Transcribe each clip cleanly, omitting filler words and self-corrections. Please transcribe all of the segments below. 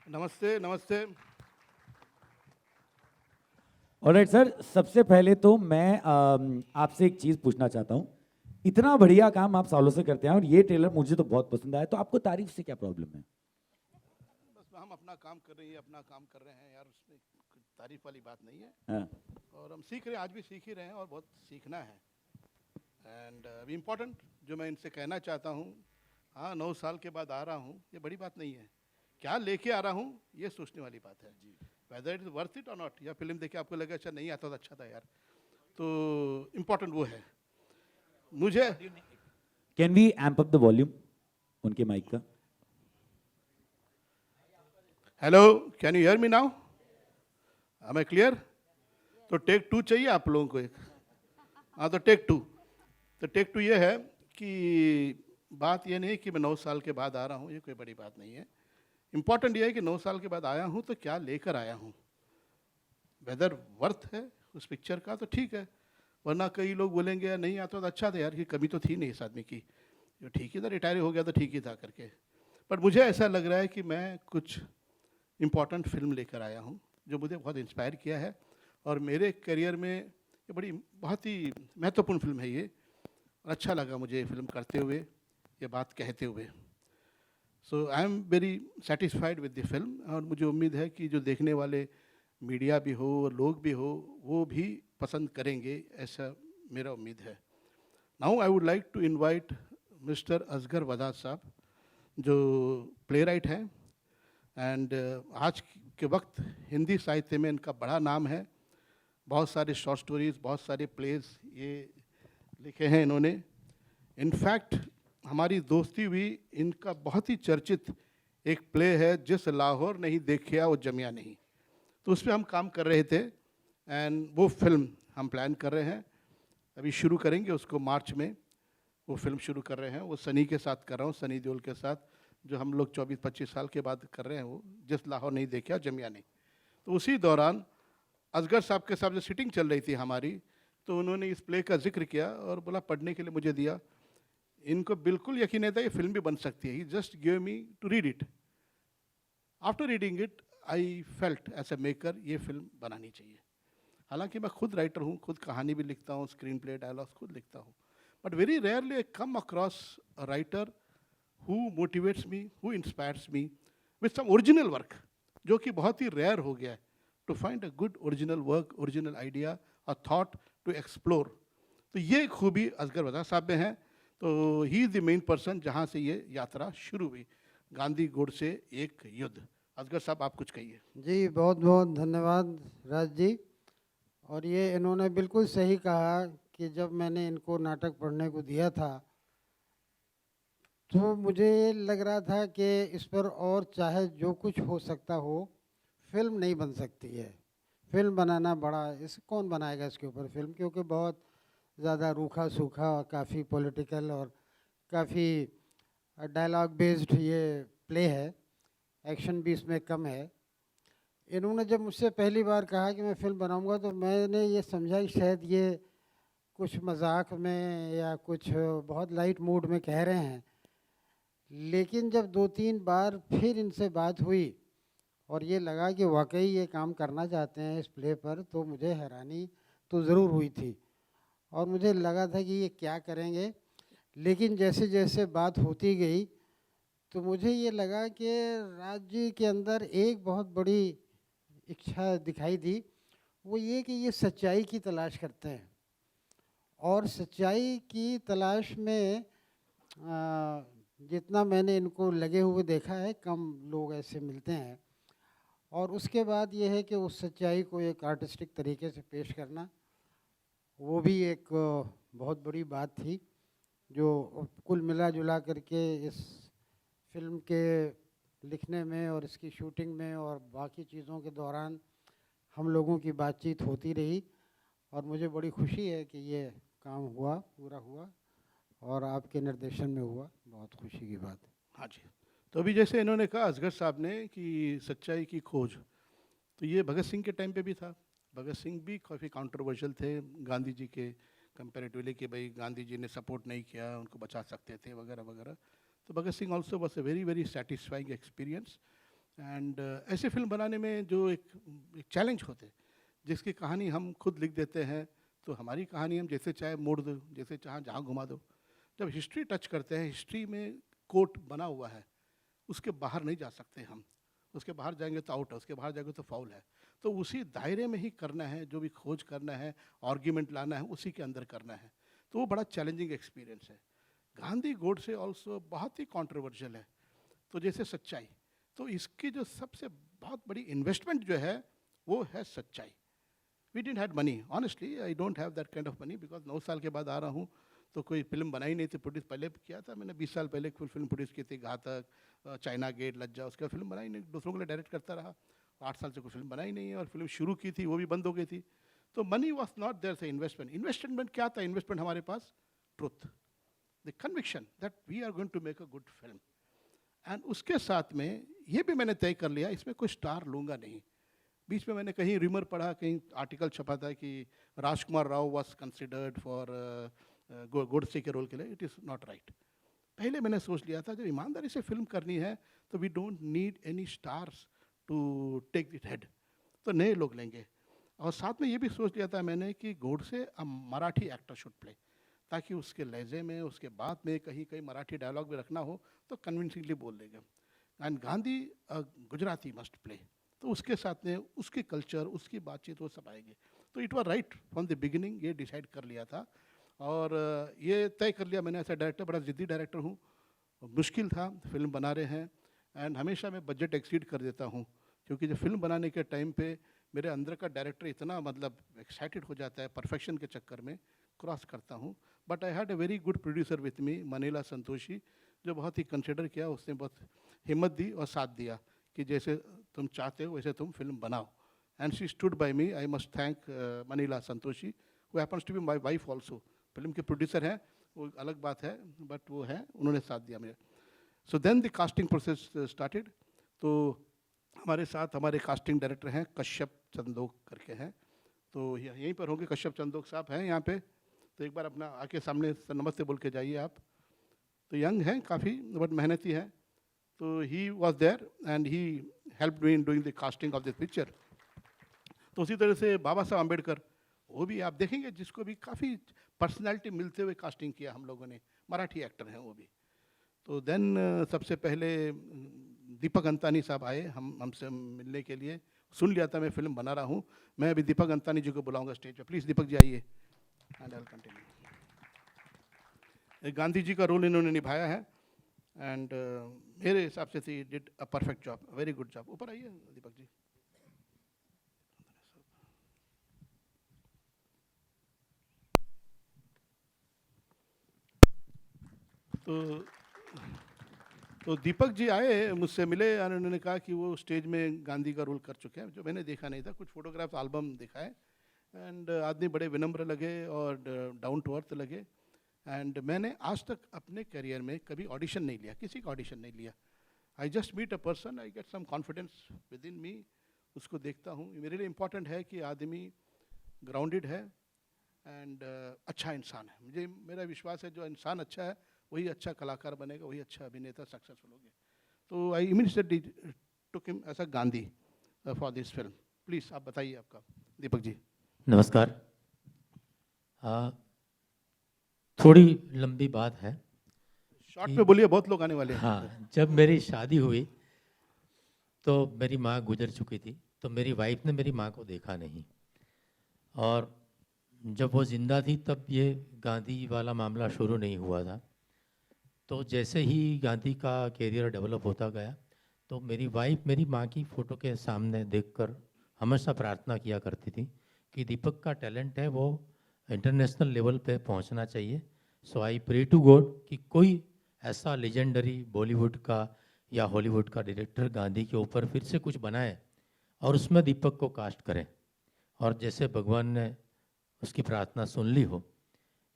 नमस्ते नमस्ते। Alright sir, सबसे पहले तो मैं आपसे एक चीज़ पूछना चाहता हूँ। इतना बढ़िया काम आप सालों से करते हैं और ये ट्रेलर मुझे तो बहुत पसंद आया, तो आपको तारीफ से क्या प्रॉब्लम है? बस हम अपना काम कर रहे हैं, अपना काम कर रहे हैं यार, उसमें कोई तारीफ वाली बात नहीं है। हाँ। और हम सीख रहे हैं, आज भी सीख ही रहे हैं और बहुत सीखना है। एंड अभी इम्पोर्टेंट जो मैं इनसे कहना चाहता हूँ, हाँ 9 साल के बाद आ रहा हूँ, ये बड़ी बात नहीं है। क्या लेके आ रहा हूँ ये सोचने वाली बात है। Whether it is worth it और नॉट, या फिल्म देखे आपको लगे अच्छा नहीं आता तो अच्छा था यार, तो इम्पोर्टेंट वो है मुझे। Can we amp up the volume उनके माइक का? Hello, can you hear me now? I clear? तो टेक 2 चाहिए आप लोगों को एक? हाँ तो टेक 2। तो टेक 2 ये है कि बात ये नहीं कि मैं 9 साल के बाद आ रहा हूँ, ये कोई बड़ी बात नहीं है। इम्पॉर्टेंट ये है कि 9 साल के बाद आया हूँ तो क्या लेकर आया हूँ। वेदर वर्थ है उस पिक्चर का तो ठीक है, वरना कई लोग बोलेंगे यार नहीं आता तो अच्छा था यार, कि कमी तो थी नहीं इस आदमी की, जो ठीक ही था, रिटायर हो गया तो ठीक ही था करके। बट मुझे ऐसा लग रहा है कि मैं कुछ इम्पॉर्टेंट फिल्म लेकर आया हूँ जो मुझे बहुत इंस्पायर किया है, और मेरे करियर में ये बड़ी बहुत ही महत्वपूर्ण फिल्म है ये, और अच्छा लगा मुझे ये फिल्म करते हुए, ये बात कहते हुए। So I am very satisfied with the film, और मुझे उम्मीद है कि जो देखने वाले मीडिया भी हो और लोग भी हो वो भी पसंद करेंगे, ऐसा मेरा उम्मीद है। Now I would like to invite mister Asghar Wadad साहब, जो प्ले राइट हैं, एंड आज के वक्त हिंदी साहित्य में इनका बड़ा नाम है। बहुत सारे शॉर्ट स्टोरीज, बहुत सारे प्लेज ये लिखे हैं इन्होंने। इनफैक्ट हमारी दोस्ती हुई, इनका बहुत ही चर्चित एक प्ले है, जिस लाहौर नहीं देखा वो जमिया नहीं, तो उस पर हम काम कर रहे थे, एंड वो फिल्म हम प्लान कर रहे हैं, अभी शुरू करेंगे उसको मार्च में। वो फिल्म शुरू कर रहे हैं, वो सनी के साथ कर रहा हूँ, सनी देओल के साथ, जो हम लोग 24-25 साल के बाद कर रहे हैं, वो जिस लाहौर नहीं देखा जमिया नहीं। तो उसी दौरान असगर साहब के साथ जो सिटिंग चल रही थी हमारी, तो उन्होंने इस प्ले का जिक्र किया और बोला पढ़ने के लिए मुझे दिया। इनको बिल्कुल यकीन नहीं था ये फिल्म भी बन सकती है, he just give me to read it. After reading it I felt as a maker ये फिल्म बनानी चाहिए। हालांकि मैं खुद राइटर हूँ, खुद कहानी भी लिखता हूँ, स्क्रीन प्ले डायलॉग्स खुद लिखता हूँ, but very rarely I come across a writer who motivates me, who inspires me with some original work, जो कि बहुत ही रेयर हो गया है, to find a good original work, original idea, a thought to explore. तो ये खूबी असगर वदाद साहब में है। तो he is the main person जहाँ से ये यात्रा शुरू हुई, गांधी गोड से एक युद्ध। असगर साहब आप कुछ कहिए। जी बहुत बहुत धन्यवाद राज जी। और ये इन्होंने बिल्कुल सही कहा कि जब मैंने इनको नाटक पढ़ने को दिया था तो मुझे लग रहा था कि इस पर और चाहे जो कुछ हो सकता हो, फिल्म नहीं बन सकती है। फिल्म बनाना बड़ा, इस कौन बनाएगा इसके ऊपर फिल्म, क्योंकि बहुत ज़्यादा रूखा सूखा और काफ़ी पॉलिटिकल और काफ़ी डायलॉग बेस्ड ये प्ले है, एक्शन भी इसमें कम है। इन्होंने जब मुझसे पहली बार कहा कि मैं फ़िल्म बनाऊंगा तो मैंने ये समझा कि शायद ये कुछ मजाक में या कुछ बहुत लाइट मूड में कह रहे हैं। लेकिन जब 2-3 बार फिर इनसे बात हुई और ये लगा कि वाकई ये काम करना चाहते हैं इस प्ले पर, तो मुझे हैरानी तो ज़रूर हुई थी और मुझे लगा था कि ये क्या करेंगे। लेकिन जैसे जैसे बात होती गई तो मुझे ये लगा कि राज्य के अंदर एक बहुत बड़ी इच्छा दिखाई दी, वो ये कि ये सच्चाई की तलाश करते हैं और सच्चाई की तलाश में जितना मैंने इनको लगे हुए देखा है, कम लोग ऐसे मिलते हैं। और उसके बाद ये है कि उस सच्चाई को एक आर्टिस्टिक तरीके से पेश करना, वो भी एक बहुत बड़ी बात थी, जो कुल मिला जुला करके इस फिल्म के लिखने में और इसकी शूटिंग में और बाकी चीज़ों के दौरान हम लोगों की बातचीत होती रही। और मुझे बड़ी खुशी है कि ये काम हुआ, पूरा हुआ और आपके निर्देशन में हुआ, बहुत खुशी की बात है। हाँ जी। तो अभी जैसे इन्होंने कहा असगर साहब ने कि सच्चाई की खोज, तो ये भगत सिंह के टाइम पे भी था। भगत सिंह भी काफ़ी कंट्रोवर्शियल थे गांधी जी के कंपेरेटिवली, कि भाई गांधी जी ने सपोर्ट नहीं किया, उनको बचा सकते थे वगैरह वगैरह। तो Bhagat Singh also was a very very satisfying experience, and ऐसे फिल्म बनाने में जो एक चैलेंज होते हैं, जिसकी कहानी हम खुद लिख देते हैं, तो हमारी कहानी हम जैसे चाहे मोड़ दो, जैसे चाहे जहाँ घुमा दो। जब हिस्ट्री टच करते हैं, हिस्ट्री में कोर्ट बना हुआ है, उसके बाहर नहीं जा सकते हम। उसके बाहर जाएंगे तो आउट है, उसके बाहर जाएंगे तो फाउल है। तो उसी दायरे में ही करना है, जो भी खोज करना है, आर्ग्यूमेंट लाना है, उसी के अंदर करना है। तो वो बड़ा चैलेंजिंग एक्सपीरियंस है। गांधी गोडसे ऑल्सो बहुत ही कॉन्ट्रोवर्शियल है। तो जैसे सच्चाई, तो इसकी जो सबसे बहुत बड़ी इन्वेस्टमेंट जो है वो है सच्चाई। We didn't had money, honestly I don't have that kind of money, because 9 साल के बाद आ रहा हूँ, तो कोई फिल्म बनाई नहीं थी। प्रोड्यूस पहले किया था मैंने, 20 साल पहले कोई फिल्म प्रोड्यूस की थी, घातक, चाइना गेट, लज्जा, उसके बाद फिल्म बनाई नहीं, दूसरों के लिए डायरेक्ट करता रहा। 8 साल से कोई फिल्म बनाई नहीं है, और फिल्म शुरू की थी वो भी बंद हो गई थी। तो मनी वॉज नॉट देयर से इन्वेस्टमेंट। इन्वेस्टमेंट क्या था? इन्वेस्टमेंट हमारे पास truth, the conviction that we are going to make a good film. And उसके साथ में ये भी मैंने तय कर लिया, इसमें कोई स्टार लूँगा नहीं। बीच में मैंने कहीं रिमर पढ़ा, कहीं आर्टिकल छपा था कि Rajkumar Rao was considered for Godse के रोल के लिए। It is not right. पहले मैंने सोच लिया था, जब ईमानदारी से फिल्म करनी है तो we don't need any stars to take it head, तो नए लोग लेंगे। और साथ में ये भी सोच लिया था मैंने कि गोडसे अ मराठी एक्टर शुड प्ले, ताकि उसके लहजे में, उसके बाद में कहीं कहीं मराठी डायलॉग भी रखना हो तो कन्विंसिंगली बोल देगा। And Gandhi Gujarati must play, तो उसके साथ में उसकी कल्चर, उसकी बातचीत, वो सब आएगी। तो it was right from the beginning, ये डिसाइड कर लिया था। और ये तय कर लिया मैंने, ऐसा डायरेक्टर, बड़ा ज़िद्दी डायरेक्टर हूँ, मुश्किल था, फिल्म बना रहे हैं। एंड हमेशा मैं बजट एक्सीड कर देता हूँ, क्योंकि जब फिल्म बनाने के टाइम पे मेरे अंदर का डायरेक्टर इतना मतलब एक्साइटेड हो जाता है, परफेक्शन के चक्कर में क्रॉस करता हूँ। But I had a very good producer with me, Manila Santoshi, जो बहुत ही कंसिडर किया, उसने बहुत हिम्मत दी और साथ दिया कि जैसे तुम चाहते हो वैसे तुम फिल्म बनाओ। And she stood by me. I must thank Manila Santoshi, who happens to be my wife also. Film के प्रोड्यूसर हैं, वो अलग बात है, बट वो है, उन्होंने साथ दिया मेरे। So then the casting process started. तो हमारे साथ हमारे कास्टिंग डायरेक्टर हैं, कश्यप चंदोक करके हैं, तो यहीं पर होंगे। कश्यप चंदोक साहब हैं यहाँ पे, तो एक बार अपना आके सामने नमस्ते बोल के जाइए आप। तो यंग हैं काफ़ी, बट मेहनती हैं। तो he was there and he help me in doing the casting of this picture. तो उसी तरह से बाबा साहब अम्बेडकर, वो भी आप देखेंगे, जिसको भी काफ़ी पर्सनैलिटी मिलते हुए कास्टिंग किया हम लोगों ने, मराठी एक्टर हैं वो भी। तो देन सबसे पहले दीपक अंतानी साहब आए हमसे मिलने के लिए। सुन लिया था मैं फिल्म बना रहा हूँ, मैं अभी दीपक अंतानी जी को बुलाऊंगा स्टेज पे। प्लीज़ दीपक जी आइए। And I will continue. Gandhi ji का रोल इन्होंने निभाया है, एंड मेरे हिसाब से he did a perfect job, very good job. ऊपर आइए दीपक जी। तो दीपक जी आए, मुझसे मिले, और उन्होंने कहा कि वो स्टेज में गांधी का रोल कर चुके हैं, जो मैंने देखा नहीं था। कुछ फोटोग्राफ एल्बम देखा है, एंड आदमी बड़े विनम्र लगे और डाउन टू अर्थ लगे। एंड मैंने आज तक अपने करियर में कभी ऑडिशन नहीं लिया, किसी का ऑडिशन नहीं लिया। I just meet a person, I get some confidence with in me, उसको देखता हूँ। मेरे लिए इम्पॉर्टेंट है कि आदमी ग्राउंडेड है एंड अच्छा इंसान है। मुझे मेरा विश्वास है, जो इंसान अच्छा है वही अच्छा कलाकार बनेगा, वही अच्छा अभिनेता सक्सेसफुल होगा। तो I immediately took him as a Gandhi for this film. Please आप बताइए आपका, दीपक जी। नमस्कार। थोड़ी लंबी बात है। शॉर्ट में बोलिए, बहुत लोग आने वाले हैं। हाँ, जब मेरी शादी हुई तो मेरी माँ गुजर चुकी थी, तो मेरी वाइफ ने मेरी माँ को देखा नहीं, और जब वो ज़िंदा थी तब ये गांधी वाला मामला शुरू नहीं हुआ था। तो जैसे ही गांधी का कैरियर डेवलप होता गया, तो मेरी वाइफ मेरी माँ की फ़ोटो के सामने देखकर हमेशा प्रार्थना किया करती थी कि दीपक का टैलेंट है, वो इंटरनेशनल लेवल पे पहुंचना चाहिए। सो आई प्रे टू गॉड कि कोई ऐसा लेजेंडरी बॉलीवुड का या हॉलीवुड का डायरेक्टर गांधी के ऊपर फिर से कुछ बनाए और उसमें दीपक को कास्ट करें। और जैसे भगवान ने उसकी प्रार्थना सुन ली हो,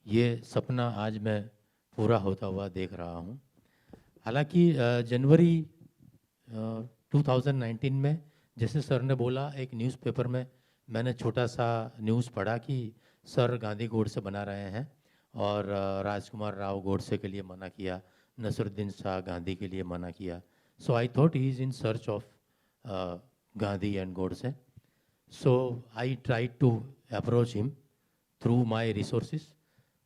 ये सपना आज मैं पूरा होता हुआ देख रहा हूँ। हालांकि जनवरी 2019 में, जैसे सर ने बोला, एक न्यूज़पेपर में मैंने छोटा सा न्यूज़ पढ़ा कि सर गांधी गोडसे बना रहे हैं, और राजकुमार राव गोडसे के लिए मना किया, नसरुद्दीन शाह गांधी के लिए मना किया। So I thought he is in search of Gandhi and Godse. So I tried to approach him through my resources.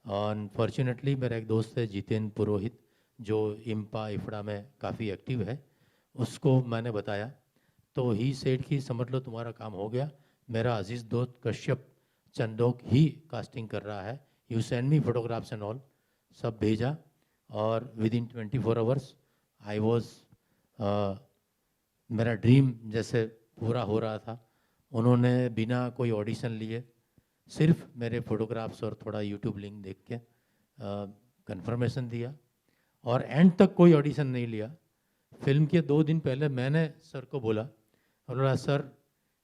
Unfortunately मेरा एक दोस्त है जितेन पुरोहित जो इम्पा इफड़ा में काफ़ी एक्टिव है, उसको मैंने बताया तो ही सेड कि समझ लो तुम्हारा काम हो गया, मेरा अजीज़ दोस्त कश्यप चंदोक ही कास्टिंग कर रहा है, you send me photographs and all, सब भेजा और with in 24 hours I was, मेरा ड्रीम जैसे पूरा हो रहा था। उन्होंने बिना कोई ऑडिशन लिए सिर्फ मेरे फोटोग्राफ्स और थोड़ा यूट्यूब लिंक देख के कंफर्मेशन दिया और एंड तक कोई ऑडिशन नहीं लिया। फिल्म के 2 दिन पहले मैंने सर को बोला सर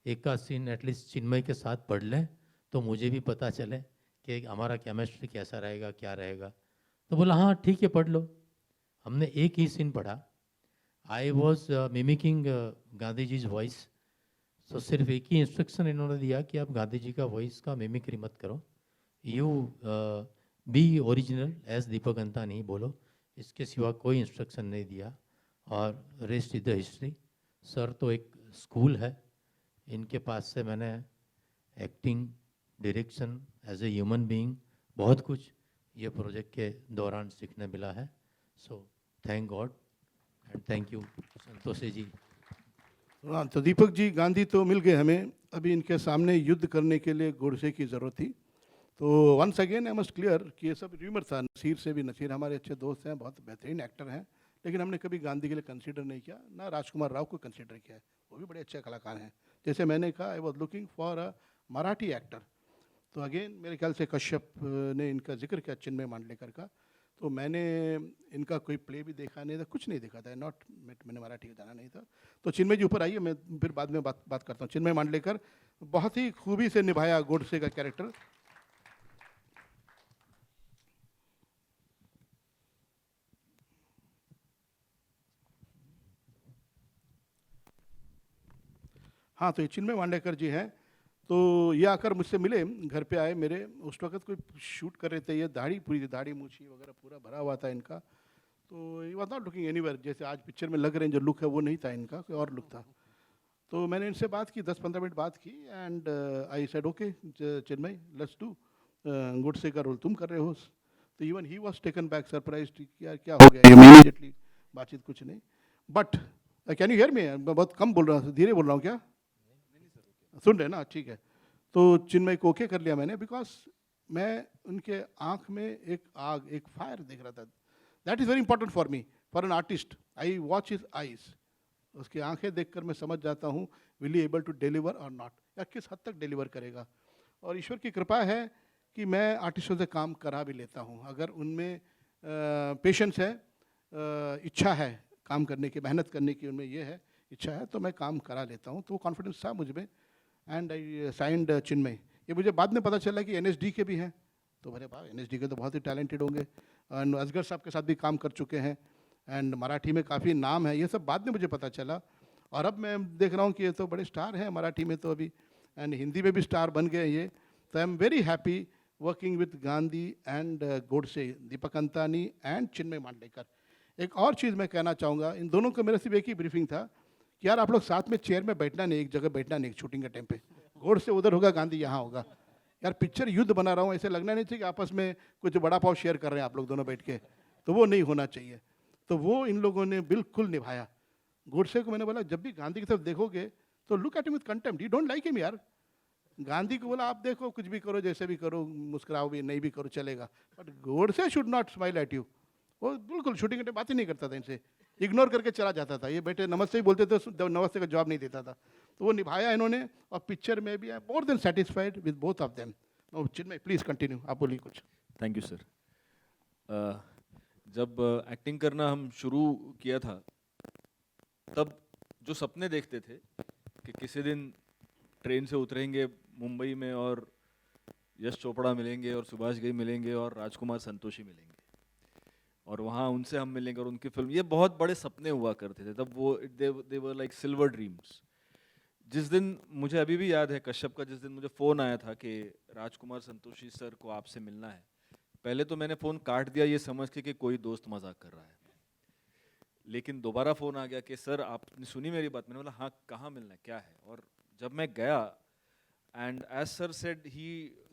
एक का सीन एटलीस्ट चिन्मय के साथ पढ़ लें तो मुझे भी पता चले कि हमारा केमिस्ट्री कैसा रहेगा क्या रहेगा। तो बोला हाँ ठीक है पढ़ लो। हमने एक ही सीन पढ़ा। I was mimicking Gandhi ji's voice. तो सिर्फ एक ही इंस्ट्रक्शन इन्होंने दिया कि आप गांधी जी का वॉइस का मिमिक्री मत करो, you be original as Deepak Antani बोलो, इसके सिवा कोई इंस्ट्रक्शन नहीं दिया और rest is the history. Sir तो एक स्कूल है, इनके पास से मैंने acting, direction, as a human being बहुत कुछ ये प्रोजेक्ट के दौरान सीखने मिला है। So thank God and thank you Santoshi ji. हाँ, तो दीपक जी गांधी तो मिल गए हमें, अभी इनके सामने युद्ध करने के लिए गोडसे की ज़रूरत थी। तो once again I must clear कि ये सब र्यूमर था। नसीर से भी, नसीर हमारे अच्छे दोस्त हैं, बहुत बेहतरीन एक्टर हैं, लेकिन हमने कभी गांधी के लिए कंसीडर नहीं किया, ना राजकुमार राव को कंसीडर किया है, वो भी बड़े अच्छे कलाकार हैं। जैसे मैंने कहा I was looking for a Marathi actor. तो अगेन मेरे ख्याल से कश्यप ने इनका जिक्र किया चिन्मय मांडलेकर का, तो मैंने इनका कोई प्ले भी देखा नहीं था, कुछ नहीं देखा था, नॉट मैंने मराठी का जाना नहीं था। तो चिन्मय जी ऊपर आइए, मैं फिर बाद में बात करता हूँ। चिन्मय मांडलेकर बहुत ही खूबी से निभाया गोडसे का कैरेक्टर। हाँ, तो ये चिन्मय मांडलेकर जी हैं। तो ये आकर मुझसे मिले, घर पे आए मेरे, उस वक्त कोई शूट कर रहे थे, ये दाढ़ी पूरी, दाढ़ी मूछी वगैरह पूरा भरा हुआ था इनका। तो ये वॉज नॉट लुकिंग एनीवेयर, जैसे आज पिक्चर में लग रहे हैं जो लुक है वो नहीं था इनका, कोई और लुक था। तो मैंने इनसे बात की, 10-15 मिनट बात की and I said okay Chinmay let's do, Godse का रोल तुम कर रहे हो। तो even he was taken back surprise, क्या हो गया इमीडिएटली, बातचीत कुछ नहीं। बट कैन यू हियर मी? मैं बहुत कम बोल रहा हूँ, धीरे बोल रहा हूँ क्या? सुन रहे ना, ठीक है। तो चिन्मय को ओके कर लिया मैंने, बिकॉज मैं उनके आँख में एक आग, एक फायर देख रहा था। That is very important for me, for an artist. I watch his eyes, उसकी आंखें देखकर मैं समझ जाता हूँ will he able to deliver और नॉट, या किस हद तक डिलीवर करेगा। और ईश्वर की कृपा है कि मैं आर्टिस्टों से काम करा भी लेता हूँ, अगर उनमें पेशेंस है, इच्छा है काम करने की, मेहनत करने की उनमें ये है इच्छा है, तो मैं काम करा लेता हूँ। तो वो कॉन्फिडेंस था मुझ में एंड आई साइंड चिन्मय। ये मुझे बाद में पता चला कि NSD के भी हैं, तो मेरे पास NSD के तो बहुत ही टैलेंटेड होंगे, एंड असगर साहब के साथ भी काम कर चुके हैं, एंड मराठी में काफ़ी नाम है, ये सब बाद में मुझे पता चला। और अब मैं देख रहा हूँ कि ये तो बड़े स्टार हैं मराठी में तो अभी, एंड हिंदी में भी स्टार बन गए ये। तो I am very happy working with Gandhi and Godse, Deepak Antani and Chinmay Mandlekar. एक और चीज़ मैं कहना चाहूँगा, इन दोनों का मेरा सिर्फ एक ही ब्रीफिंग था कि यार आप लोग साथ में चेयर में बैठना नहीं, एक जगह बैठना नहीं शूटिंग के टाइम पे, गोडसे उधर होगा, गांधी यहाँ होगा। यार पिक्चर युद्ध बना रहा हूँ, ऐसे लगना नहीं चाहिए कि आपस में कुछ बड़ा पाव शेयर कर रहे हैं आप लोग दोनों बैठ के, तो वो नहीं होना चाहिए। तो वो इन लोगों ने बिल्कुल निभाया। गोडसे को मैंने बोला जब भी गांधी की तरफ देखोगे तो look at him with contempt, you don't like him यार। गांधी को बोला आप देखो कुछ भी करो, जैसे भी करो, मुस्कुराओ भी, नहीं भी करो चलेगा, but Godse should not smile at you. वो बिल्कुल शूटिंग के टाइम बात ही नहीं करता था इनसे, इग्नोर करके चला जाता था। ये बेटे नमस्ते ही बोलते थे, नमस्ते का जवाब नहीं देता था। तो वो निभाया इन्होंने, और पिक्चर में भी I more than satisfied with both of them. Chinmay please continue, आप बोलिए कुछ। Thank you sir. जब एक्टिंग करना हम शुरू किया था, तब जो सपने देखते थे कि किसी दिन ट्रेन से उतरेंगे मुंबई में और यश चोपड़ा मिलेंगे और सुभाष घई मिलेंगे और राजकुमार संतोषी मिलेंगे और वहाँ उनसे हम मिलेंगे और उनकी फिल्म, ये बहुत बड़े सपने हुआ करते थे तब। वो दे वर लाइक सिल्वर ड्रीम्स। जिस दिन, मुझे अभी भी याद है कश्यप का, जिस दिन मुझे फ़ोन आया था कि राजकुमार संतोषी सर को आपसे मिलना है, पहले तो मैंने फ़ोन काट दिया ये समझ के कि कोई दोस्त मजाक कर रहा है। लेकिन दोबारा फ़ोन आ गया कि सर आपने सुनी मेरी बात? मैंने बोला हाँ, कहाँ मिलना है, क्या है? और जब मैं गया, and as sir said, he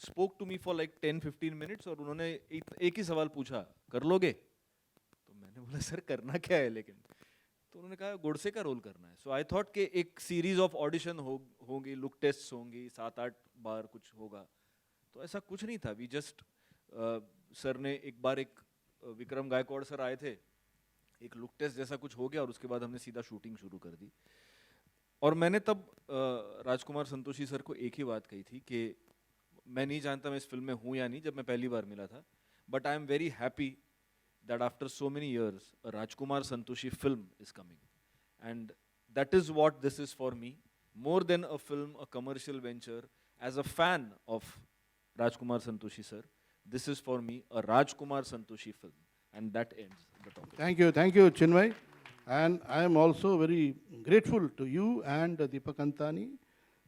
spoke to me for like 10-15 minutes, और उन्होंने एक ही सवाल पूछा, कर लोगे? तो मैंने बोला सर करना क्या है लेकिन? तो उन्होंने कहा गोडसे का रोल करना है. सो आई थॉट कि एक सीरीज ऑफ ऑडिशन होंगी, लुक टेस्ट होंगी, 7-8 बार कुछ होगा. तो ऐसा कुछ नहीं था. वी जस्ट सर ने एक बार विक्रम गायकवाड़ सर आए थे, एक लुक टेस्ट जैसा कुछ हो गया और उसके बाद हमने सीधा शूटिंग शुरू कर दी. और मैंने तब राजकुमार संतोषी सर को एक ही बात कही थी कि मैं नहीं जानता मैं इस फिल्म में हूँ या नहीं, जब मैं पहली बार मिला था, but I am very happy that after so many years a Rajkumar Santoshi film is coming, and that is what this is for me, more than a film, a commercial venture. As a fan of Rajkumar Santoshi sir, this is for me a Rajkumar Santoshi film, and that ends the topic. Thank you, Chinmay. And I am also very grateful to you and Deepak Antani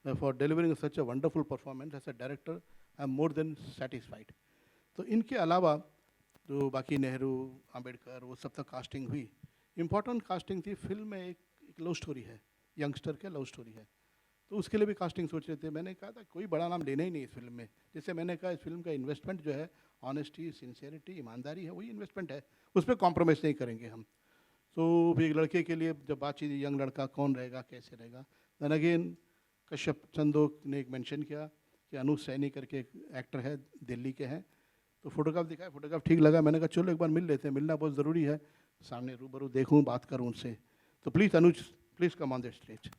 for delivering such a wonderful performance. As a director, I am more than satisfied. तो इनके अलावा जो बाकी नेहरू, अंबेडकर, वो सब तक casting हुई. Important casting थी. फिल्म में एक लव स्टोरी है, यंगस्टर के लव स्टोरी है, तो उसके लिए भी कास्टिंग सोच रहे थे. मैंने कहा था कोई बड़ा नाम लेना ही नहीं इस फिल्म में. जैसे मैंने कहा इस फिल्म का इन्वेस्टमेंट जो है, ऑनेस्टी, सिंसियरिटी, ईमानदारी है, वही इन्वेस्टमेंट है, उस पर कॉम्प्रोमाइज़ नहीं करेंगे हम. तो एक लड़के के लिए जब बातचीत, यंग लड़का कौन रहेगा, कैसे रहेगा. दैन अगेन कश्यप चंदोक ने एक मेंशन किया कि अनुज सैनी करके एक एक्टर है, दिल्ली के हैं. तो फोटोग्राफ दिखाया, फोटोग्राफ ठीक लगा. मैंने कहा चलो एक बार मिल लेते हैं, मिलना बहुत ज़रूरी है, सामने रूबरू देखूं, बात करूं उनसे. तो please Anuj, please come on the stage.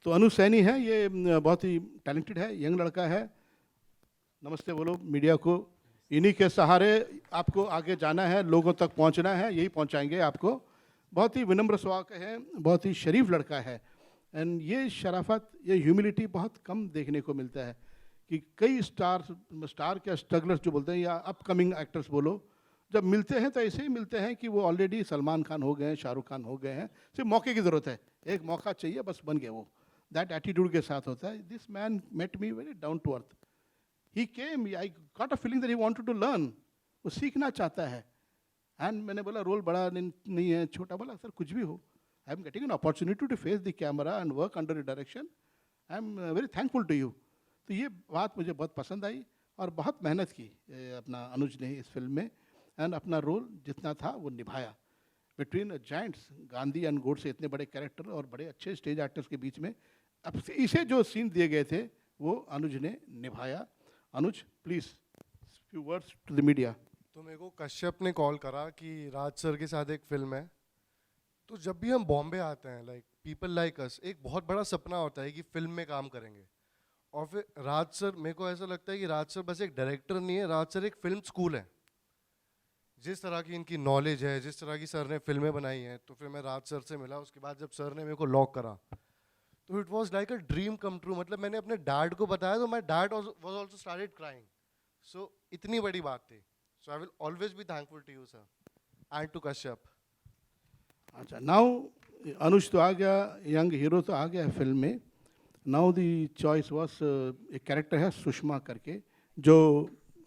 तो अनुज सैनी है, ये बहुत ही टैलेंटेड है, यंग लड़का है. नमस्ते बोलो मीडिया को. इन्हीं के सहारे आपको आगे जाना है, लोगों तक पहुंचना है, यही पहुंचाएंगे आपको. बहुत ही विनम्र स्वभाव का है, बहुत ही शरीफ लड़का है. एंड ये शराफत, ये ह्यूमिलिटी बहुत कम देखने को मिलता है कि कई स्टार क्या स्ट्रगलर्स जो बोलते हैं, या अपकमिंग एक्टर्स बोलो, जब मिलते हैं तो ऐसे ही मिलते हैं कि वो ऑलरेडी सलमान खान हो गए हैं, शाहरुख खान हो गए हैं, सिर्फ मौके की ज़रूरत है, एक मौका चाहिए बस बन गए वो. दैट एटीट्यूड के साथ होता है. This man met me very down to earth. He came, I got a feeling that he wanted to learn. वो सीखना चाहता है. एंड मैंने बोला रोल बड़ा नहीं है, छोटा. बोला सर कुछ भी हो, I am getting an opportunity to face the camera and work under your direction. I am very thankful to you. तो ये बात मुझे बहुत पसंद आई और बहुत मेहनत की अपना अनुज ने इस फिल्म में, एंड अपना रोल जितना था वो निभाया. Between giants, Gandhi and Godse, इतने बड़े कैरेक्टर और बड़े अच्छे स्टेज एक्टर्स के बीच में अब इसे जो सीन दिए गए थे वो अनुज ने निभाया. Anuj please few words to the media. तो मेरे को कश्यप ने कॉल करा कि राज सर के साथ एक फिल्म है. तो जब भी हम बॉम्बे आते हैं, लाइक पीपल लाइक अस, एक बहुत बड़ा सपना होता है कि फिल्म में काम करेंगे. और फिर राज सर, मेरे को ऐसा लगता है कि राज सर बस एक डायरेक्टर नहीं है, राज सर एक फिल्म स्कूल है. जिस तरह की इनकी नॉलेज है, जिस तरह की सर ने फिल्में बनाई हैं. तो फिर मैं राज सर से मिला. उसके बाद जब सर ने मेरे को लॉक करा तो it was like a dream come true. मतलब मैंने अपने डैड को बताया तो my dad was also started crying. So इतनी बड़ी बात थी. So I will always be thankful to you sir and to Kashyap. अच्छा, नाउ अनुज तो आ गया, यंग हीरो तो आ गया है फिल्म में. नाउ दी चॉइस वॉज एक कैरेक्टर है सुषमा करके, जो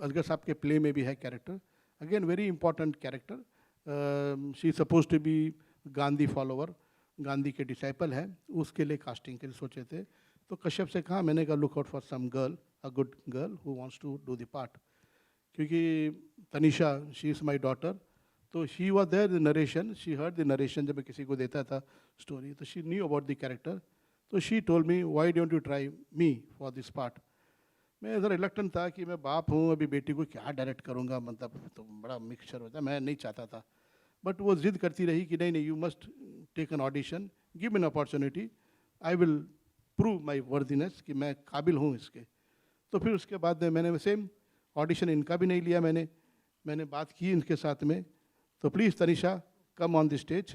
असगर साहब के प्ले में भी है character. Again very important character. She suppose to be Gandhi follower, Gandhi के डिसाइपल है. उसके लिए कास्टिंग के लिए सोचे थे. तो कश्यप से कहा, मैंने कहा look out for some girl, a good girl who wants to do the part. क्योंकि Tanisha, she is my daughter, तो she was there the narration, she heard the narration जब मैं किसी को देता था स्टोरी, तो she knew about the character. तो she told me why don't you try me for this part. मैं इधर रिलक्टेंट था कि मैं बाप हूँ, अभी बेटी को क्या डायरेक्ट करूँगा, मतलब तो बड़ा मिक्सचर होता है, मैं नहीं चाहता था. बट वो जिद करती रही कि नहीं नहीं, you must take an audition, give an opportunity, I will prove my worthiness कि मैं काबिल हूँ इसके. तो फिर उसके बाद मैंने सेम ऑडिशन इनका भी नहीं लिया. मैंने बात की इनके साथ में. तो please Tanisha come on the stage.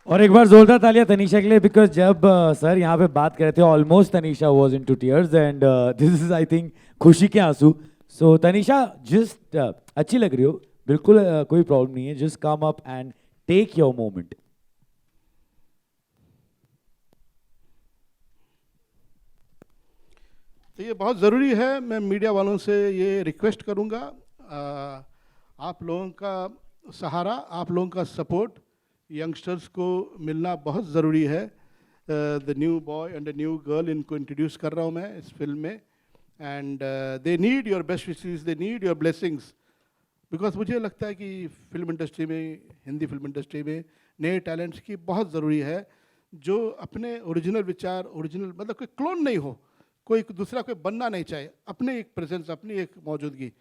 और एक बार जोरदार तालियां तनीषा के लिए, बिकॉज जब सर यहाँ पे बात कर रहे थे almost Tanisha was into tears and this is I think खुशी के आंसू. सो तनीषा जस्ट अच्छी लग रही हो, बिल्कुल कोई प्रॉब्लम नहीं है. Just come up and take your moment. तो ये बहुत ज़रूरी है। मैं मीडिया वालों से ये रिक्वेस्ट करूँगा, आप लोगों का सहारा, आप लोगों का सपोर्ट यंगस्टर्स को मिलना बहुत ज़रूरी है। The new boy and the new girl, इनको इंट्रोड्यूस कर रहा हूँ मैं इस फिल्म में, and they need your best wishes, they need your blessings, because मुझे लगता है कि फिल्म इंडस्ट्री में, हिंदी फिल्म इंडस्ट्री में नए टैलेंट्स की बहुत ज़रूरी है, जो अपने ओरिजिनल विचार, ओरिजिनल मतलब कोई क्लोन नहीं हो, कोई दूसरा कोई बनना नहीं चाहे, अपने एक प्रेजेंस, अपनी एक मौजूदगी।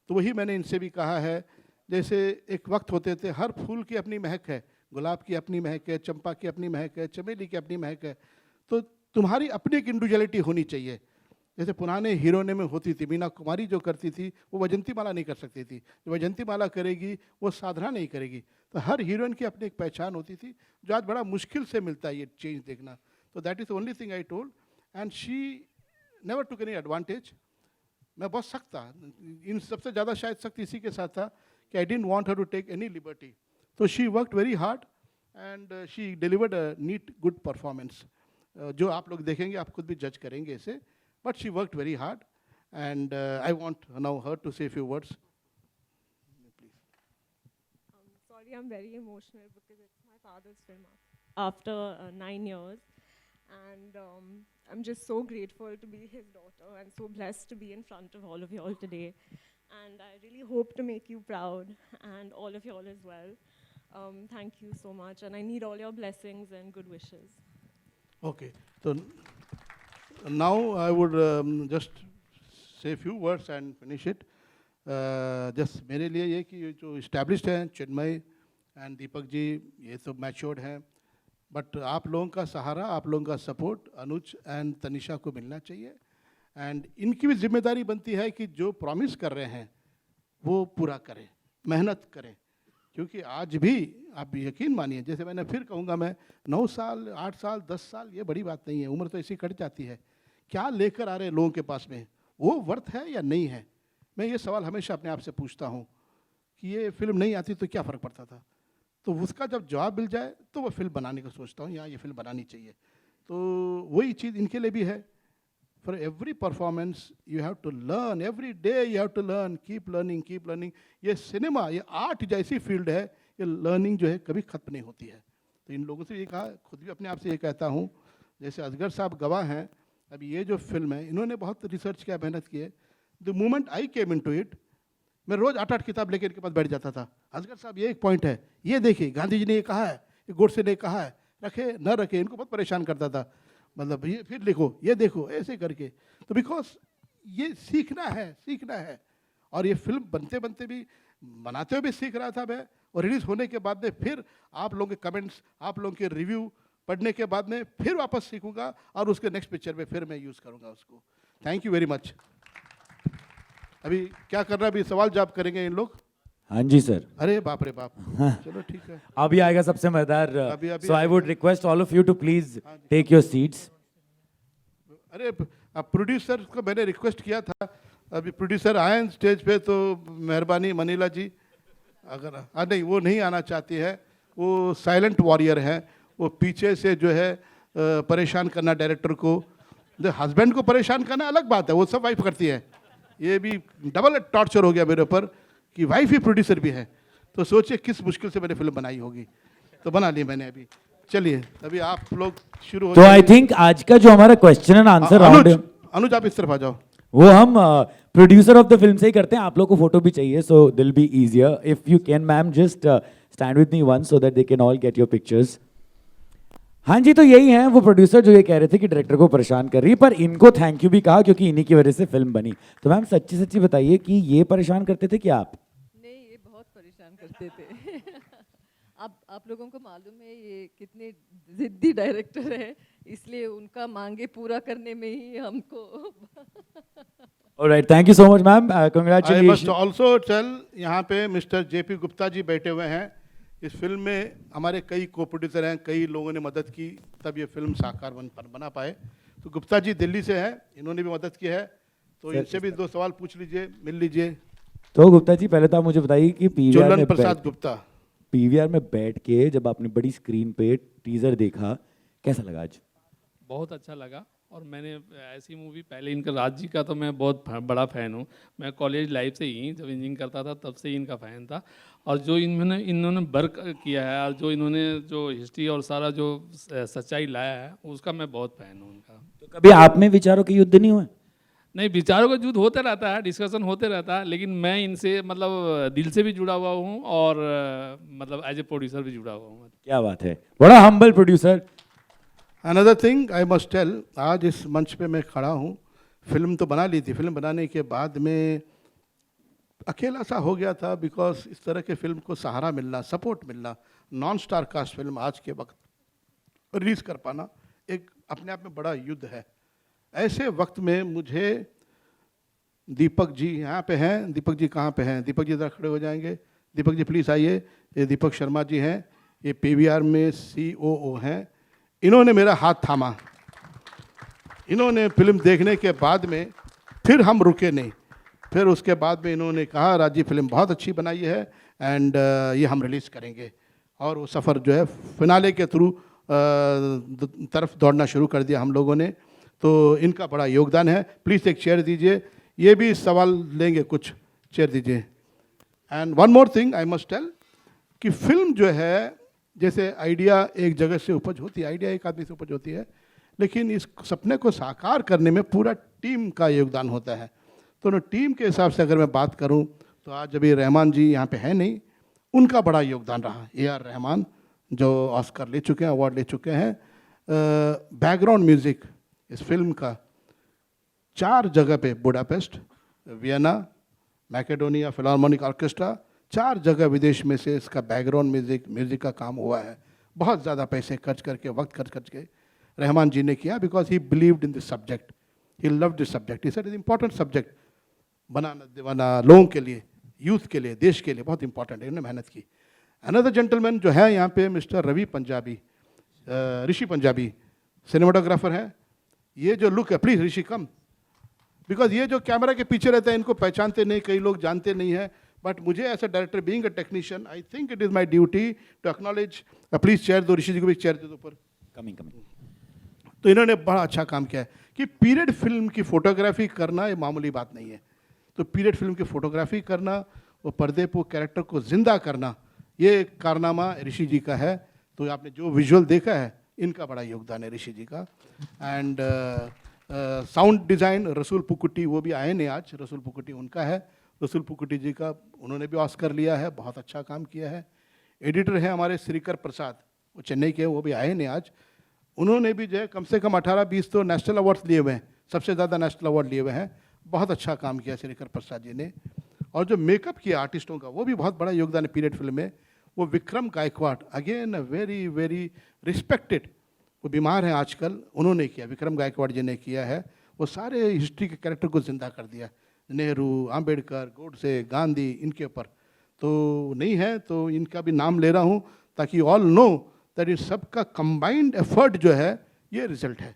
तो वही मैंने इनसे भी कहा है, जैसे एक वक्त होते थे, हर फूल की अपनी महक है, गुलाब की अपनी महक है, चंपा की अपनी महक है, चमेली की अपनी महक है, तो तुम्हारी अपनी एक इंडिविजुअलिटी होनी चाहिए। जैसे पुराने हीरोने में होती थी, मीना कुमारी जो करती थी वो वैजंती माला नहीं कर सकती थी, जो वैजंती माला करेगी वो साधना नहीं करेगी। तो हर हीरोइन की अपनी एक पहचान होती थी, जो आज बड़ा मुश्किल से मिलता है ये चेंज देखना। तो that is only thing I told, and she never took any advantage. मैं बहुत सख्त था, इन सबसे ज़्यादा शायद सख्त इसी के साथ था कि I didn't want her to take any liberty. तो she worked very hard and she delivered a neat good performance. जो आप लोग देखेंगे आप खुद भी जज करेंगे इसे, but she worked very hard, and I want now her to say a few words. Please. Sorry, I'm very emotional because it's my father's film after 9 years, and I'm just so grateful to be his daughter and so blessed to be in front of all of you all today. And I really hope to make you proud and all of you all as well. Thank you so much, and I need all your blessings and good wishes. Okay, so now I would just say a few words and finish it. Just मेरे लिए ये कि जो established हैं, चिन्मय and Deepak ji, ये तो matured हैं, but आप लोगों का सहारा, आप लोगों का सपोर्ट अनुज एंड तनिषा को मिलना चाहिए। एंड इनकी भी जिम्मेदारी बनती है कि जो प्रॉमिस कर रहे हैं वो पूरा करें, मेहनत करें, क्योंकि आज भी आप यकीन मानिए, जैसे मैंने फिर कहूँगा, मैं 9 साल, 8 साल, 10 साल ये बड़ी बात नहीं है, उम्र तो ऐसी कट जाती है। क्या लेकर आ रहे हैं लोगों के पास में, वो वर्थ है या नहीं है? मैं ये सवाल हमेशा अपने आप से पूछता हूँ कि ये फिल्म नहीं आती तो क्या फ़र्क पड़ता था। तो उसका जब जवाब मिल जाए तो वो फिल्म बनाने का सोचता हूँ, यहाँ ये फिल्म बनानी चाहिए। तो वही चीज़ इनके लिए भी है। For every performance you have to learn, every day you have to learn, keep learning, keep learning. ये सिनेमा, ये आर्ट जैसी फील्ड है, ये लर्निंग जो है कभी ख़त्म नहीं होती है। तो इन लोगों से ये कहा, खुद भी अपने आप से ये कहता हूँ, जैसे असगर साहब गवाह हैं, अभी ये जो फिल्म है इन्होंने बहुत रिसर्च किया, मेहनत की है। The moment I came in to it, मैं रोज़ 8-8 किताब लेकर इनके पास बैठ जाता था। असगर साहब ये एक पॉइंट है, ये देखिए गांधी जी ने ये कहा है, ये गोडसे ने कहा है, रखे न रखे, इनको बहुत परेशान करता था। मतलब ये फिर लिखो, ये देखो, ऐसे करके। तो बिकॉज ये सीखना है, सीखना है। और ये फिल्म बनते बनते भी, बनाते हुए भी सीख रहा था मैं, और रिलीज़ होने के बाद में फिर आप लोगों के कमेंट्स, आप लोगों के रिव्यू पढ़ने के बाद में फिर वापस सीखूंगा और उसके नेक्स्ट पिक्चर में फिर मैं यूज़ करूंगा उसको। Thank you very much. अभी क्या करना है, अभी सवाल जवाब करेंगे इन लोग। हाँ जी सर। अरे बाप रे बाप, चलो ठीक है। अभी आएगा सबसे मजेदार। अभी so I would request all of you to please take your seats. अरे प्रोड्यूसर को मैंने रिक्वेस्ट किया था, अभी प्रोड्यूसर आए स्टेज पे तो मेहरबानी मनीला जी, अगर नहीं वो नहीं आना चाहती है, वो साइलेंट वॉरियर है, वो पीछे से जो है परेशान करना डायरेक्टर को, हस्बैंड को परेशान करना अलग बात है, वो सब वाइफ करती है। ये भी डबल टॉर्चर हो गया मेरे ऊपर कि वाइफ ही प्रोड्यूसर भी है। तो सोचिए किस मुश्किल से मैंने फिल्म बनाई होगी, तो बना ली मैंने अभी। चलिए अभी आप लोग शुरू हो। तो आई थिंक आज का जो हमारा क्वेश्चन एंड आंसर राउंड है, अनुज आप इस तरफ आ जाओ, वो हम प्रोड्यूसर ऑफ द फिल्म से ही करते हैं। आप लोग को फोटो भी चाहिए, सो दिल be easier if you can. Ma'am just stand with me one so that they can all get your pictures. हाँ जी, तो यही है वो प्रोड्यूसर जो ये कह रहे थे कि डायरेक्टर को परेशान कर रही है, पर इनको थैंक यू भी कहा क्योंकि इन्हीं की वजह से फिल्म बनी। तो मैम सच्ची सच्ची बताइए कि ये परेशान करते थे क्या आप? नहीं, ये बहुत परेशान करते थे। आप लोगों को मालूम है ये कितने जिद्दी डायरेक्टर है, इसलिए उनका मांगे पूरा करने में ही हमको। Alright, thank you so much ma'am, I congratulation. Must also tell, यहाँ पे मिस्टर जेपी गुप्ता जी बैठे हुए हैं। इस फिल्म में हमारे कई को प्रोड्यूसर हैं, कई लोगों ने मदद की, तब ये फिल्म साकार बना पाए। तो गुप्ता जी दिल्ली से हैं, इन्होंने भी मदद की है, तो इनसे भी 2 सवाल पूछ लीजिए, मिल लीजिए। तो गुप्ता जी पहले तो आप मुझे बताइए कि ज्वलन प्रसाद गुप्ता, पीवीआर में बैठ के जब आपने बड़ी स्क्रीन पे टीजर देखा, कैसा लगा आज? बहुत अच्छा लगा। और मैंने ऐसी मूवी पहले इनका राज जी का तो मैं बहुत बड़ा फ़ैन हूँ। मैं कॉलेज लाइफ से ही जब इंजीनियरिंग करता था तब से ही इनका फ़ैन था। और जो इन्होंने वर्क किया है और जो इन्होंने जो हिस्ट्री और सारा जो सच्चाई लाया है उसका मैं बहुत फ़ैन हूँ उनका। तो कभी आप में विचारों के युद्ध नहीं हुए? नहीं, विचारों का युद्ध होते रहता है, डिस्कशन होते रहता है, लेकिन मैं इनसे मतलब दिल से भी जुड़ा हुआ हूँ और मतलब एज ए प्रोड्यूसर भी जुड़ा हुआ हूँ। क्या बात है, बड़ा humble producer. Another thing I must tell, आज इस मंच पे मैं खड़ा हूँ, फिल्म तो बना ली थी, फिल्म बनाने के बाद में अकेला सा हो गया था बिकॉज इस तरह के फिल्म को सहारा मिलना, सपोर्ट मिलना, नॉन स्टार कास्ट फिल्म आज के वक्त रिलीज़ कर पाना एक अपने आप में बड़ा युद्ध है। ऐसे वक्त में मुझे दीपक जी यहाँ पे हैं, दीपक जी कहाँ पे हैं? दीपक जी ज़रा खड़े हो जाएंगे। दीपक जी प्लीज़ आइए। ये दीपक शर्मा जी हैं, ये पीवीआर में COO हैं। इन्होंने मेरा हाथ थामा। इन्होंने फिल्म देखने के बाद में फिर हम रुके नहीं, फिर उसके बाद में इन्होंने कहा राजी फिल्म बहुत अच्छी बनाई है एंड ये हम रिलीज़ करेंगे। और वो सफ़र जो है फिनाले के थ्रू तरफ दौड़ना शुरू कर दिया हम लोगों ने। तो इनका बड़ा योगदान है। प्लीज़ एक चेयर दीजिए, ये भी सवाल लेंगे, कुछ चेयर दीजिए। And one more thing I must tell कि फिल्म जो है, जैसे आइडिया एक जगह से उपज होती है, आइडिया एक आदमी से उपज होती है, लेकिन इस सपने को साकार करने में पूरा टीम का योगदान होता है। तो टीम के हिसाब से अगर मैं बात करूं तो आज अभी रहमान जी यहाँ पे है नहीं, उनका बड़ा योगदान रहा। AR रहमान जो ऑस्कर ले चुके हैं, अवार्ड ले चुके हैं। बैकग्राउंड म्यूज़िक इस फिल्म का 4 जगह पे, बुडापेस्ट, वियना, मैकेडोनिया फिलार्मोनिक ऑर्केस्ट्रा, 4 जगह विदेश में से इसका बैकग्राउंड म्यूज़िक का काम हुआ है। बहुत ज़्यादा पैसे खर्च करके, वक्त खर्च के रहमान जी ने किया, because he believed in this subject, he loved this subject, he said is important subject, बनाना दीवाना लोगों के लिए, यूथ के लिए, देश के लिए बहुत इंपॉर्टेंट है, इन्होंने मेहनत की। अनदर जेंटलमैन जो है यहाँ पे मिस्टर रवि पंजाबी, ऋषि पंजाबी सिनेमाटोग्राफर है। ये जो लुक है, प्लीज़ ऋषि कम, बिकॉज ये जो कैमरा के पीछे रहते हैं इनको पहचानते नहीं, कई लोग जानते नहीं हैं, बट मुझे as a director being a technician I think it is my duty to acknowledge. Please chair दो, ऋषि जी को भी चेयर दे दो ऊपर। कमिंग। तो इन्होंने बड़ा अच्छा काम किया है कि पीरियड फिल्म की फोटोग्राफी करना ये मामूली बात नहीं है। तो पीरियड फिल्म की फोटोग्राफी करना, वो पर्दे पर कैरेक्टर को जिंदा करना, ये कारनामा ऋषि जी का है। तो आपने जो विजुअल देखा है, इनका बड़ा योगदान है ऋषि जी का। एंड साउंड डिज़ाइन रसूल पुकुटी, वो भी आए नहीं आज, रसूल पुकुटी उनका है। रसूल पुकुटी जी का, उन्होंने भी ऑस्कर लिया है, बहुत अच्छा काम किया है। एडिटर है हमारे श्रीकर प्रसाद, वो चेन्नई के, वो भी आए नहीं आज। उन्होंने भी जो है कम से कम 18-20 तो नेशनल अवार्ड्स लिए हुए हैं, सबसे ज़्यादा नेशनल अवार्ड लिए हुए हैं। बहुत अच्छा काम किया श्रीकर प्रसाद जी ने। और जो मेकअप किया आर्टिस्टों का, वो भी बहुत बड़ा योगदान है पीरियड फिल्म में। वो Vikram Gaikwad, again very very respected, वो बीमार हैं आजकल, उन्होंने किया, विक्रम गायकवाड़ जी ने किया है। वो सारे हिस्ट्री के कैरेक्टर को जिंदा कर दिया, नेहरू, आम्बेडकर, गोडसे, गांधी, इनके ऊपर। तो नहीं है तो इनका भी नाम ले रहा हूँ ताकि ऑल नो दैट इन सबका कंबाइंड एफर्ट जो है ये रिजल्ट है।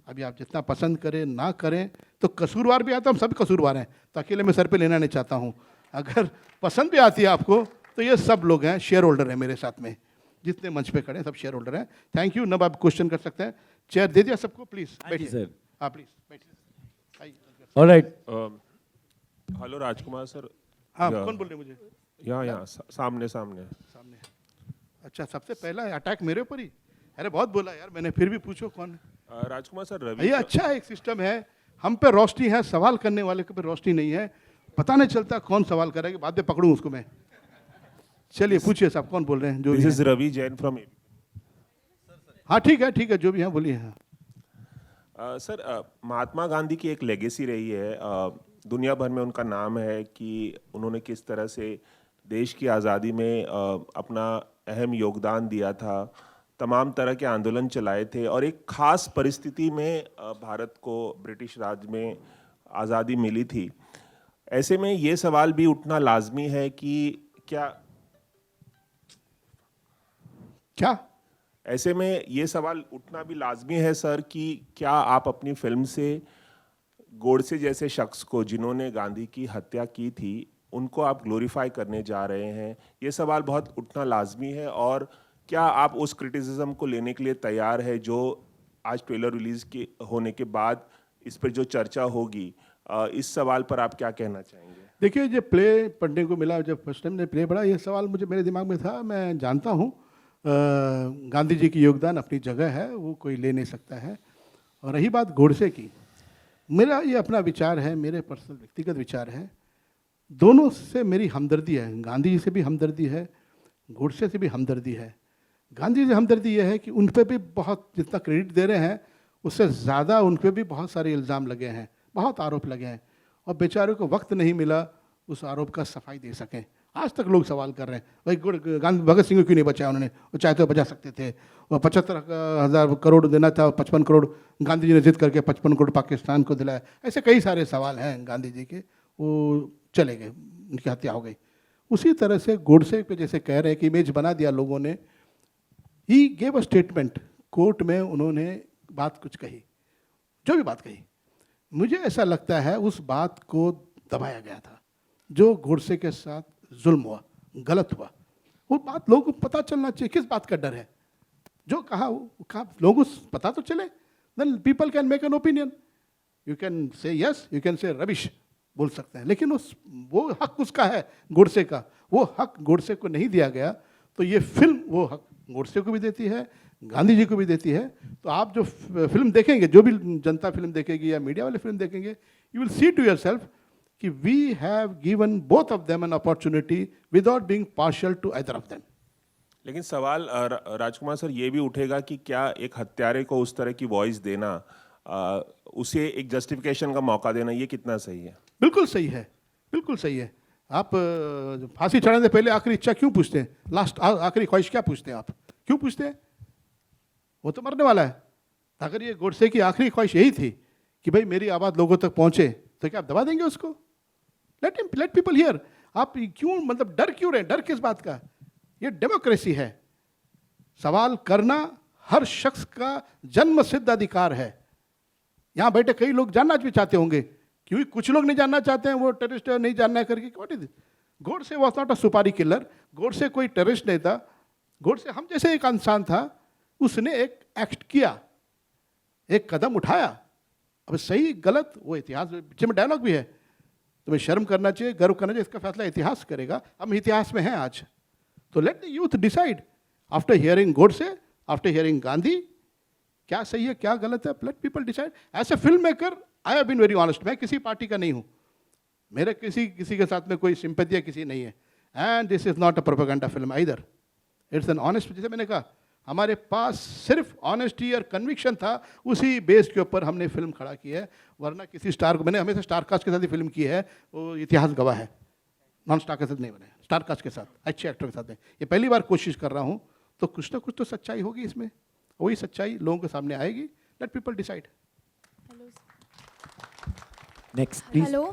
अभी आप जितना पसंद करें ना करें, तो कसूरवार भी आता, हम सब कसूरवार हैं, तो अकेले मैं सर पे लेना नहीं चाहता हूँ। अगर पसंद भी आती है आपको तो ये सब लोग हैं, शेयर होल्डर हैं मेरे साथ में, जितने मंच पे खड़े हैं सब शेयर होल्डर हैं। Thank you. नब आप क्वेश्चन कर सकते हैं। चेयर दे दिया सबको, प्लीज बैठिए सर। हाँ प्लीज बैठिए। ऑलराइट। हेलो राजकुमार सर। हाँ कौन बोल रहे हैं मुझे? यहाँ सामने। सामने। अच्छा, सबसे पहला अटैक मेरे ऊपर ही? अरे बहुत बोला यार मैंने, फिर भी पूछो कौन है। राजकुमार सर, रवि, ये अच्छा है, एक सिस्टम है, हम पे रोशनी है, सवाल करने वाले के पे रोशनी नहीं है, पता नहीं चलता कौन सवाल करेगा, बाद में पकड़ूं उसको मैं। चलिए पूछिए साहब, कौन बोल रहे हैं? जो this is Ravi Jain from. हाँ ठीक है, जो भी है बोलिए। हाँ सर, महात्मा गांधी की एक लेगेसी रही है, दुनिया भर में उनका नाम है कि उन्होंने किस तरह से देश की आज़ादी में अपना अहम योगदान दिया था, तमाम तरह के आंदोलन चलाए थे, और एक ख़ास परिस्थिति में भारत को ब्रिटिश राज में आज़ादी मिली थी। ऐसे में ये सवाल भी उठना लाजमी है कि क्या ऐसे में ये सवाल उठना भी लाजमी है सर कि क्या आप अपनी फिल्म से गोडसे जैसे शख्स को, जिन्होंने गांधी की हत्या की थी, उनको आप ग्लोरीफाई करने जा रहे हैं? ये सवाल बहुत उठना लाजमी है। और क्या आप उस क्रिटिसिज्म को लेने के लिए तैयार है जो आज ट्रेलर रिलीज के होने के बाद इस पर जो चर्चा होगी, इस सवाल पर आप क्या कहना चाहेंगे? देखिए, जब प्ले पढ़ने को मिला, जब फर्स्ट टाइम ने प्ले पढ़ा, ये सवाल मुझे मेरे दिमाग में था। मैं जानता हूँ गांधी जी की योगदान अपनी जगह है, वो कोई ले नहीं सकता है। और रही बात गोडसे की, मेरा ये अपना विचार है, मेरे पर्सनल व्यक्तिगत विचार है। दोनों से मेरी हमदर्दी है, गांधी जी से भी हमदर्दी है, गोडसे से भी हमदर्दी है। गांधी जी से हमदर्दी ये है कि उन पर भी बहुत, जितना क्रेडिट दे रहे हैं उससे ज़्यादा उन पर भी बहुत सारे इल्ज़ाम लगे हैं, बहुत आरोप लगे हैं, और बेचारों को वक्त नहीं मिला उस आरोप का सफाई दे सकें। आज तक लोग सवाल कर रहे हैं, भाई गांधी भगत सिंह को क्यों नहीं बचाया उन्होंने, वो चाहे तो बचा सकते थे। वो 75,000 करोड़ देना था, 55 करोड़ गांधी जी ने जिद करके 55 करोड़ पाकिस्तान को दिलाया। ऐसे कई सारे सवाल हैं गांधी जी के, वो चले गए, उनकी हत्या हो गई। उसी तरह से गोडसे पे जैसे कह रहे हैं कि इमेज बना दिया लोगों ने, he gave a statement, court में उन्होंने बात कुछ कही, जो भी बात कही, मुझे ऐसा लगता है उस बात को दबाया गया था। जो गोडसे के साथ जुल्म हुआ, गलत हुआ, वो बात लोगों को पता चलना चाहिए। किस बात का डर है? जो कहा वो कहा, लोगों को पता तो चले, then people can make an opinion. You can say yes, you can say rubbish, बोल सकते हैं, लेकिन वो हक उसका है, गोडसे का। वो हक गोडसे को नहीं दिया गया, तो ये फिल्म वो हक गोडसे को भी देती है, गांधी जी को भी देती है। तो आप जो फिल्म देखेंगे, जो भी जनता फिल्म देखेगी या मीडिया वाले फिल्म देखेंगे, you will see to yourself कि we have given both of them an opportunity without being partial to either of them. लेकिन सवाल राजकुमार सर ये भी उठेगा कि क्या एक हत्यारे को उस तरह की वॉइस देना, उसे एक जस्टिफिकेशन का मौका देना, ये कितना सही है? बिल्कुल सही है, बिल्कुल सही है। आप फांसी चढ़ाने से पहले आखिरी इच्छा क्यों पूछते हैं? लास्ट आखिरी ख्वाहिश क्या पूछते हैं? आप क्यों पूछते हैं? वो तो मरने वाला है। अगर ये गोडसे की आखिरी ख्वाहिश यही थी कि भाई मेरी आवाज़ लोगों तक पहुंचे, तो क्या आप दबा देंगे उसको? Let people here. आप क्यों, मतलब डर क्यों रहे? डर किस बात का? ये डेमोक्रेसी है। सवाल करना हर शख्स का जन्म सिद्ध अधिकार है। यहाँ बैठे कई लोग जानना भी चाहते होंगे, क्योंकि कुछ लोग नहीं जानना चाहते हैं, वो टेररिस्ट नहीं जानना है करके। What is, Godse was not a सुपारी किलर। गोडसे कोई टेररिस्ट नहीं था। गोडसे हम जैसे एक इंसान था, उसने एक एक्ट किया, एक कदम उठाया। अब सही गलत वो इतिहास, पीछे में डायलॉग भी है, तुम्हें शर्म करना चाहिए, गर्व करना चाहिए, इसका फैसला इतिहास करेगा। हम इतिहास में हैं आज, तो let the youth decide after hearing Godse, after hearing Gandhi, क्या सही है क्या गलत है। Let people decide. As a film maker I have been very honest. मैं किसी पार्टी का नहीं हूँ, मेरे किसी के साथ में कोई सिंपैथी किसी नहीं है। And this is not a propaganda film either, it's an honest. जैसे मैंने कहा, हमारे पास सिर्फ ऑनेस्टी और कन्विक्शन था, उसी बेस के ऊपर हमने फिल्म खड़ा की है। वरना किसी स्टार को, मैंने हमेशा स्टार कास्ट के साथ ही फिल्म की है, वो इतिहास गवाह है। नॉन स्टार के साथ नहीं बने, स्टार कास्ट के साथ, अच्छे एक्टर के साथ नहीं। ये पहली बार कोशिश कर रहा हूँ, तो कुछ ना कुछ तो सच्चाई होगी इसमें, वही सच्चाई लोगों के सामने आएगी। Late people decide. Next please. Hello,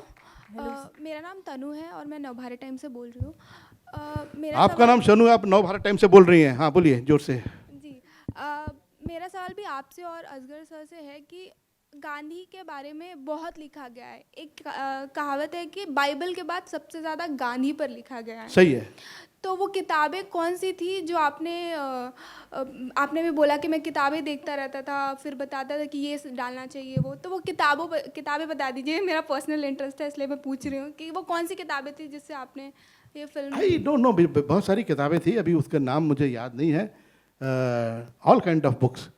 मेरा नाम तनु है और मैं नवभारत टाइम से बोल रही हूँ। आपका नाम शनु है, आप नवभारत टाइम से बोल रही हैं? हाँ बोलिए जोर से। जी, मेरा सवाल भी आपसे और असगर सर से है कि गांधी के बारे में बहुत लिखा गया है। एक कहावत है कि बाइबल के बाद सबसे ज़्यादा गांधी पर लिखा गया है। सही है। तो वो किताबें कौन सी थी जो आपने भी बोला कि मैं किताबें देखता रहता था, फिर बताता था कि ये डालना चाहिए वो, तो वो किताबें बता दीजिए। मेरा पर्सनल इंटरेस्ट है इसलिए मैं पूछ रही हूँ कि वो कौन सी किताबें थी जिससे आपने ये फिल्म। आई डोंट नो, बहुत सारी किताबें थी, अभी उसका नाम मुझे याद नहीं है। ऑल काइंड ऑफ बुक्स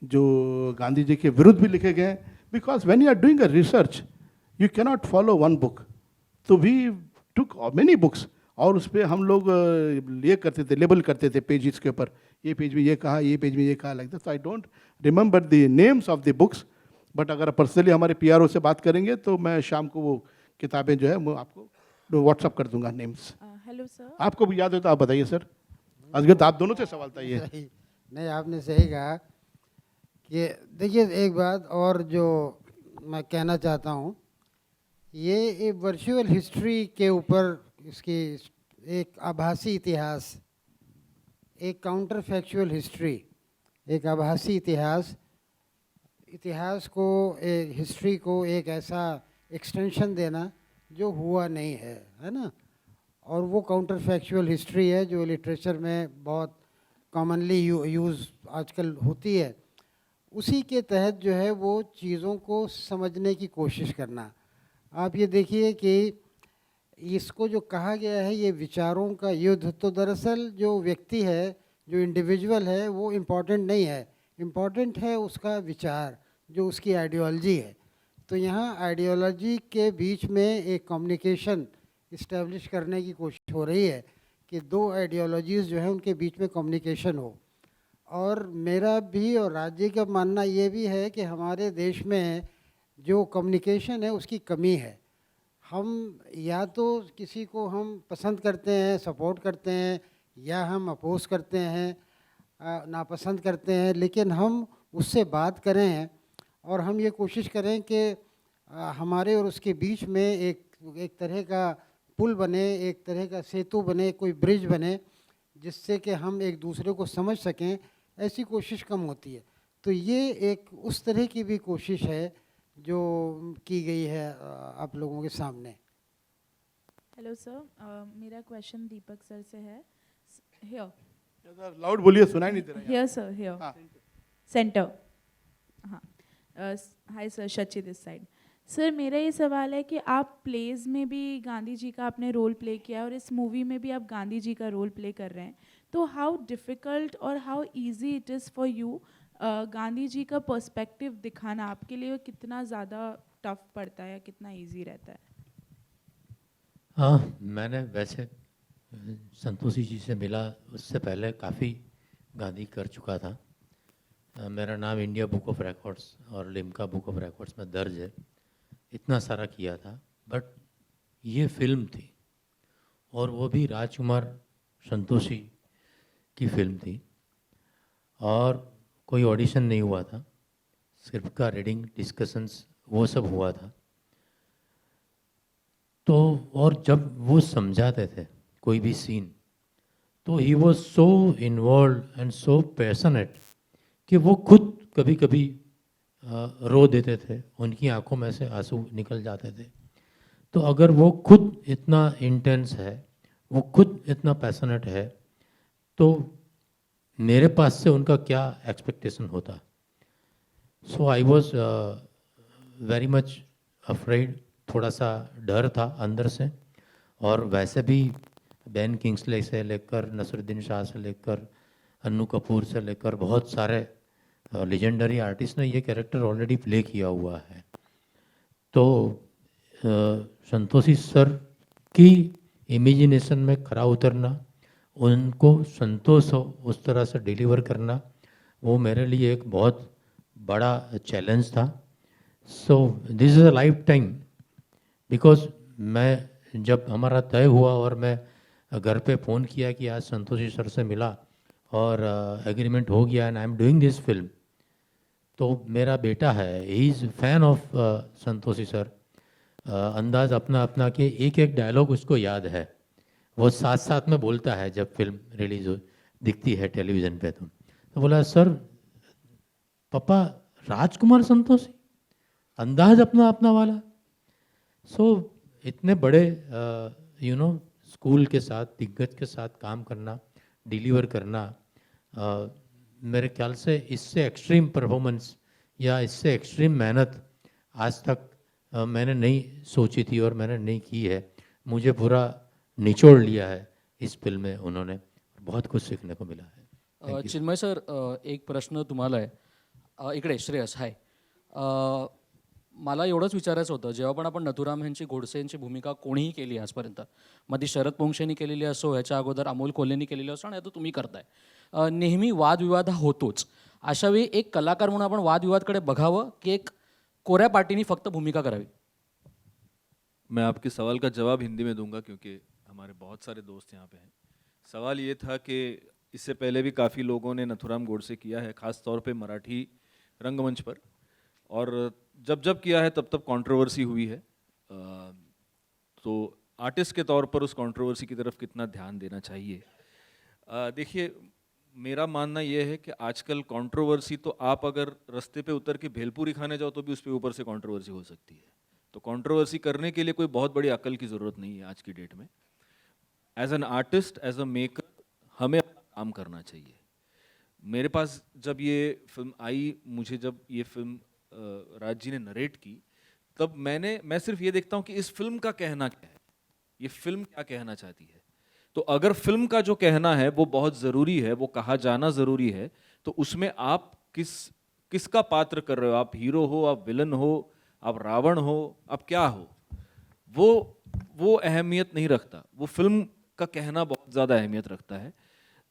जो गांधी जी के विरुद्ध भी लिखे गए, because when you are doing a research you cannot follow one book. तो वी टुक मेनी बुक्स, और उस पर हम लोग ये करते थे, लेबल करते थे पेजेस के ऊपर, ये पेज में ये कहा, ये पेज में ये कहा, like that. I don't remember the names of the books, but अगर पर्सनली हमारे पीआरओ से बात करेंगे तो मैं शाम को वो किताबें जो है वो आपको व्हाट्सअप कर दूंगा नेम्स। Hello sir. आपको भी याद हो तो आप बताइए सर। असगर आप दोनों से सवाल था ये। नहीं, आपने सही कहा कि देखिए, एक बात और जो मैं कहना चाहता हूँ, ये एक वर्चुअल हिस्ट्री के ऊपर इसकी एक आभासी इतिहास, एक काउंटर फैक्चुअल हिस्ट्री, एक आभासी इतिहास को, एक हिस्ट्री को एक ऐसा एक्सटेंशन देना जो हुआ नहीं है ना। और वो काउंटर फैक्चुअल हिस्ट्री है जो लिटरेचर में बहुत कॉमनली यूज़ आजकल होती है। उसी के तहत जो है वो चीज़ों को समझने की कोशिश करना। आप ये देखिए कि इसको जो कहा गया है ये विचारों का युद्ध, तो दरअसल जो व्यक्ति है, जो इंडिविजुअल है, वो इम्पोर्टेंट नहीं है, इम्पोर्टेंट है उसका विचार, जो उसकी आइडियोलॉजी है। तो यहाँ आइडियोलॉजी के बीच में एक कम्युनिकेशन इस्टेब्लिश करने की कोशिश हो रही है कि दो आइडियोलॉजीज़ जो है उनके बीच में कम्युनिकेशन हो। और मेरा भी और राज्य का मानना ये भी है कि हमारे देश में जो कम्युनिकेशन है उसकी कमी है। हम या तो किसी को हम पसंद करते हैं, सपोर्ट करते हैं, या हम अपोज करते हैं, नापसंद करते हैं, लेकिन हम उससे बात करें और हम ये कोशिश करें कि हमारे और उसके बीच में एक तरह का पुल बने, एक तरह का सेतु बने, कोई ब्रिज बने, जिससे कि हम एक दूसरे को समझ सकें। ऐसी कोशिश कम होती है। तो ये एक उस तरह की भी कोशिश है जो की गई है आप लोगों के सामने। हेलो सर, मेरा क्वेश्चन दीपक सर से है। हियर लाउड बोलिए, सुनाई नहीं दे रहा है। Here sir, here centre. हाँ, hi sir, Shachi this side. Sir मेरा ये सवाल है कि आप प्लेज में भी गांधी जी का आपने रोल प्ले किया और इस मूवी में भी आप गांधी जी का रोल प्ले कर रहे हैं, तो हाउ डिफ़िकल्ट और how easy it is for you Gandhi ji का पर्सपेक्टिव दिखाना, आपके लिए कितना ज़्यादा टफ पड़ता है या कितना इजी रहता है? हाँ, मैंने वैसे संतोषी जी से मिला उससे पहले काफ़ी गांधी कर चुका था। मेरा नाम इंडिया बुक ऑफ रिकॉर्ड्स और लिम्का बुक ऑफ रिकॉर्ड्स में दर्ज है, इतना सारा किया था। बट ये फिल्म थी और वो भी राजकुमार संतोषी की फिल्म थी और कोई ऑडिशन नहीं हुआ था, स्क्रिप्ट का रीडिंग, डिस्कशंस वो सब हुआ था। तो और जब वो समझाते थे कोई भी सीन, तो he was so involve and so passionate कि वो खुद कभी कभी रो देते थे, उनकी आंखों में से आंसू निकल जाते थे। तो अगर वो खुद इतना इंटेंस है, वो खुद इतना पैशनेट है, तो मेरे पास से उनका क्या एक्सपेक्टेशन होता। So I was very much afraid, थोड़ा सा डर था अंदर से। और वैसे भी बेन किंग्सले से लेकर नसरुद्दीन शाह से लेकर अन्नू कपूर से लेकर बहुत सारे लेजेंडरी आर्टिस्ट ने ये कैरेक्टर ऑलरेडी प्ले किया हुआ है। तो संतोषी सर की इमेजिनेशन में खरा उतरना, उनको संतोष हो उस तरह से डिलीवर करना, वो मेरे लिए एक बहुत बड़ा चैलेंज था। So this is a life time, because मैं जब हमारा तय हुआ और मैं घर पे फ़ोन किया कि आज संतोषी सर से मिला और एग्रीमेंट हो गया and I am doing this film, तो मेरा बेटा है, he is fan of Santoshi sir. अंदाज़ अपना अपना कि एक एक डायलॉग उसको याद है, वो साथ साथ में बोलता है जब फिल्म रिलीज हो दिखती है टेलीविज़न पे। तो बोला, सर पापा राजकुमार संतोषी, अंदाज अपना अपना वाला। सो इतने बड़े स्कूल के साथ, दिग्गज के साथ काम करना, डिलीवर करना, मेरे ख्याल से इससे एक्सट्रीम परफॉर्मेंस या इससे एक्सट्रीम मेहनत आज तक मैंने नहीं सोची थी और मैंने नहीं की है। मुझे पूरा निचोड़ लिया है इस फिल्म में उन्होंने, बहुत कुछ सीखने को मिला है। चिन्मय सर, एक प्रश्न तुम्हाला आहे, इकडे श्रेयस, हाय. मला एवढंच विचारायचं होतं, जेव्हा पण आपण नथुराम यांची, गोडसे यांची भूमिका कोणीही केली आजपर्यंत, मग ती शरद पोंक्षेनी केलेली असो, ह्याच्या अगोदर अमोल कोल्हेनी केलेली असो आणि आता तुम्ही करताय, नेहमी वादविवाद हा होतोच. अशावेळी एक कलाकार म्हणून आपण वादविवादकडे बघावं की एक कोऱ्या पाटीनी फक्त भूमिका करावी? मैं आपके सवाल का जवाब हिंदी में दूंगा क्योंकि हमारे बहुत सारे दोस्त यहाँ पे हैं। सवाल ये था कि इससे पहले भी काफ़ी लोगों ने नथुराम गोडसे किया है, ख़ास तौर पे मराठी रंगमंच पर, और जब जब किया है तब तब कंट्रोवर्सी हुई है। तो आर्टिस्ट के तौर पर उस कंट्रोवर्सी की तरफ कितना ध्यान देना चाहिए? देखिए, मेरा मानना यह है कि आजकल कंट्रोवर्सी तो आप अगर रास्ते पे उतर के भेलपूरी खाने जाओ तो भी उस पे ऊपर से कंट्रोवर्सी हो सकती है। तो कंट्रोवर्सी करने के लिए कोई बहुत बड़ी अकल की ज़रूरत नहीं है आज की डेट में। As an artist, as a maker, हमें अपना काम करना चाहिए। मेरे पास जब ये फिल्म आई, मुझे जब ये फिल्म राज जी ने नरेट की, तब मैं सिर्फ ये देखता हूँ कि इस फिल्म का कहना क्या है, ये फिल्म क्या कहना चाहती है। तो अगर फिल्म का जो कहना है वो बहुत ज़रूरी है, वो कहा जाना ज़रूरी है, तो उसमें आप किसका पात्र कर रहे हो, आप हीरो हो, आप विलन हो, आप रावण हो, आप क्या हो, वो अहमियत नहीं रखता, वो फिल्म का कहना बहुत ज़्यादा अहमियत रखता है।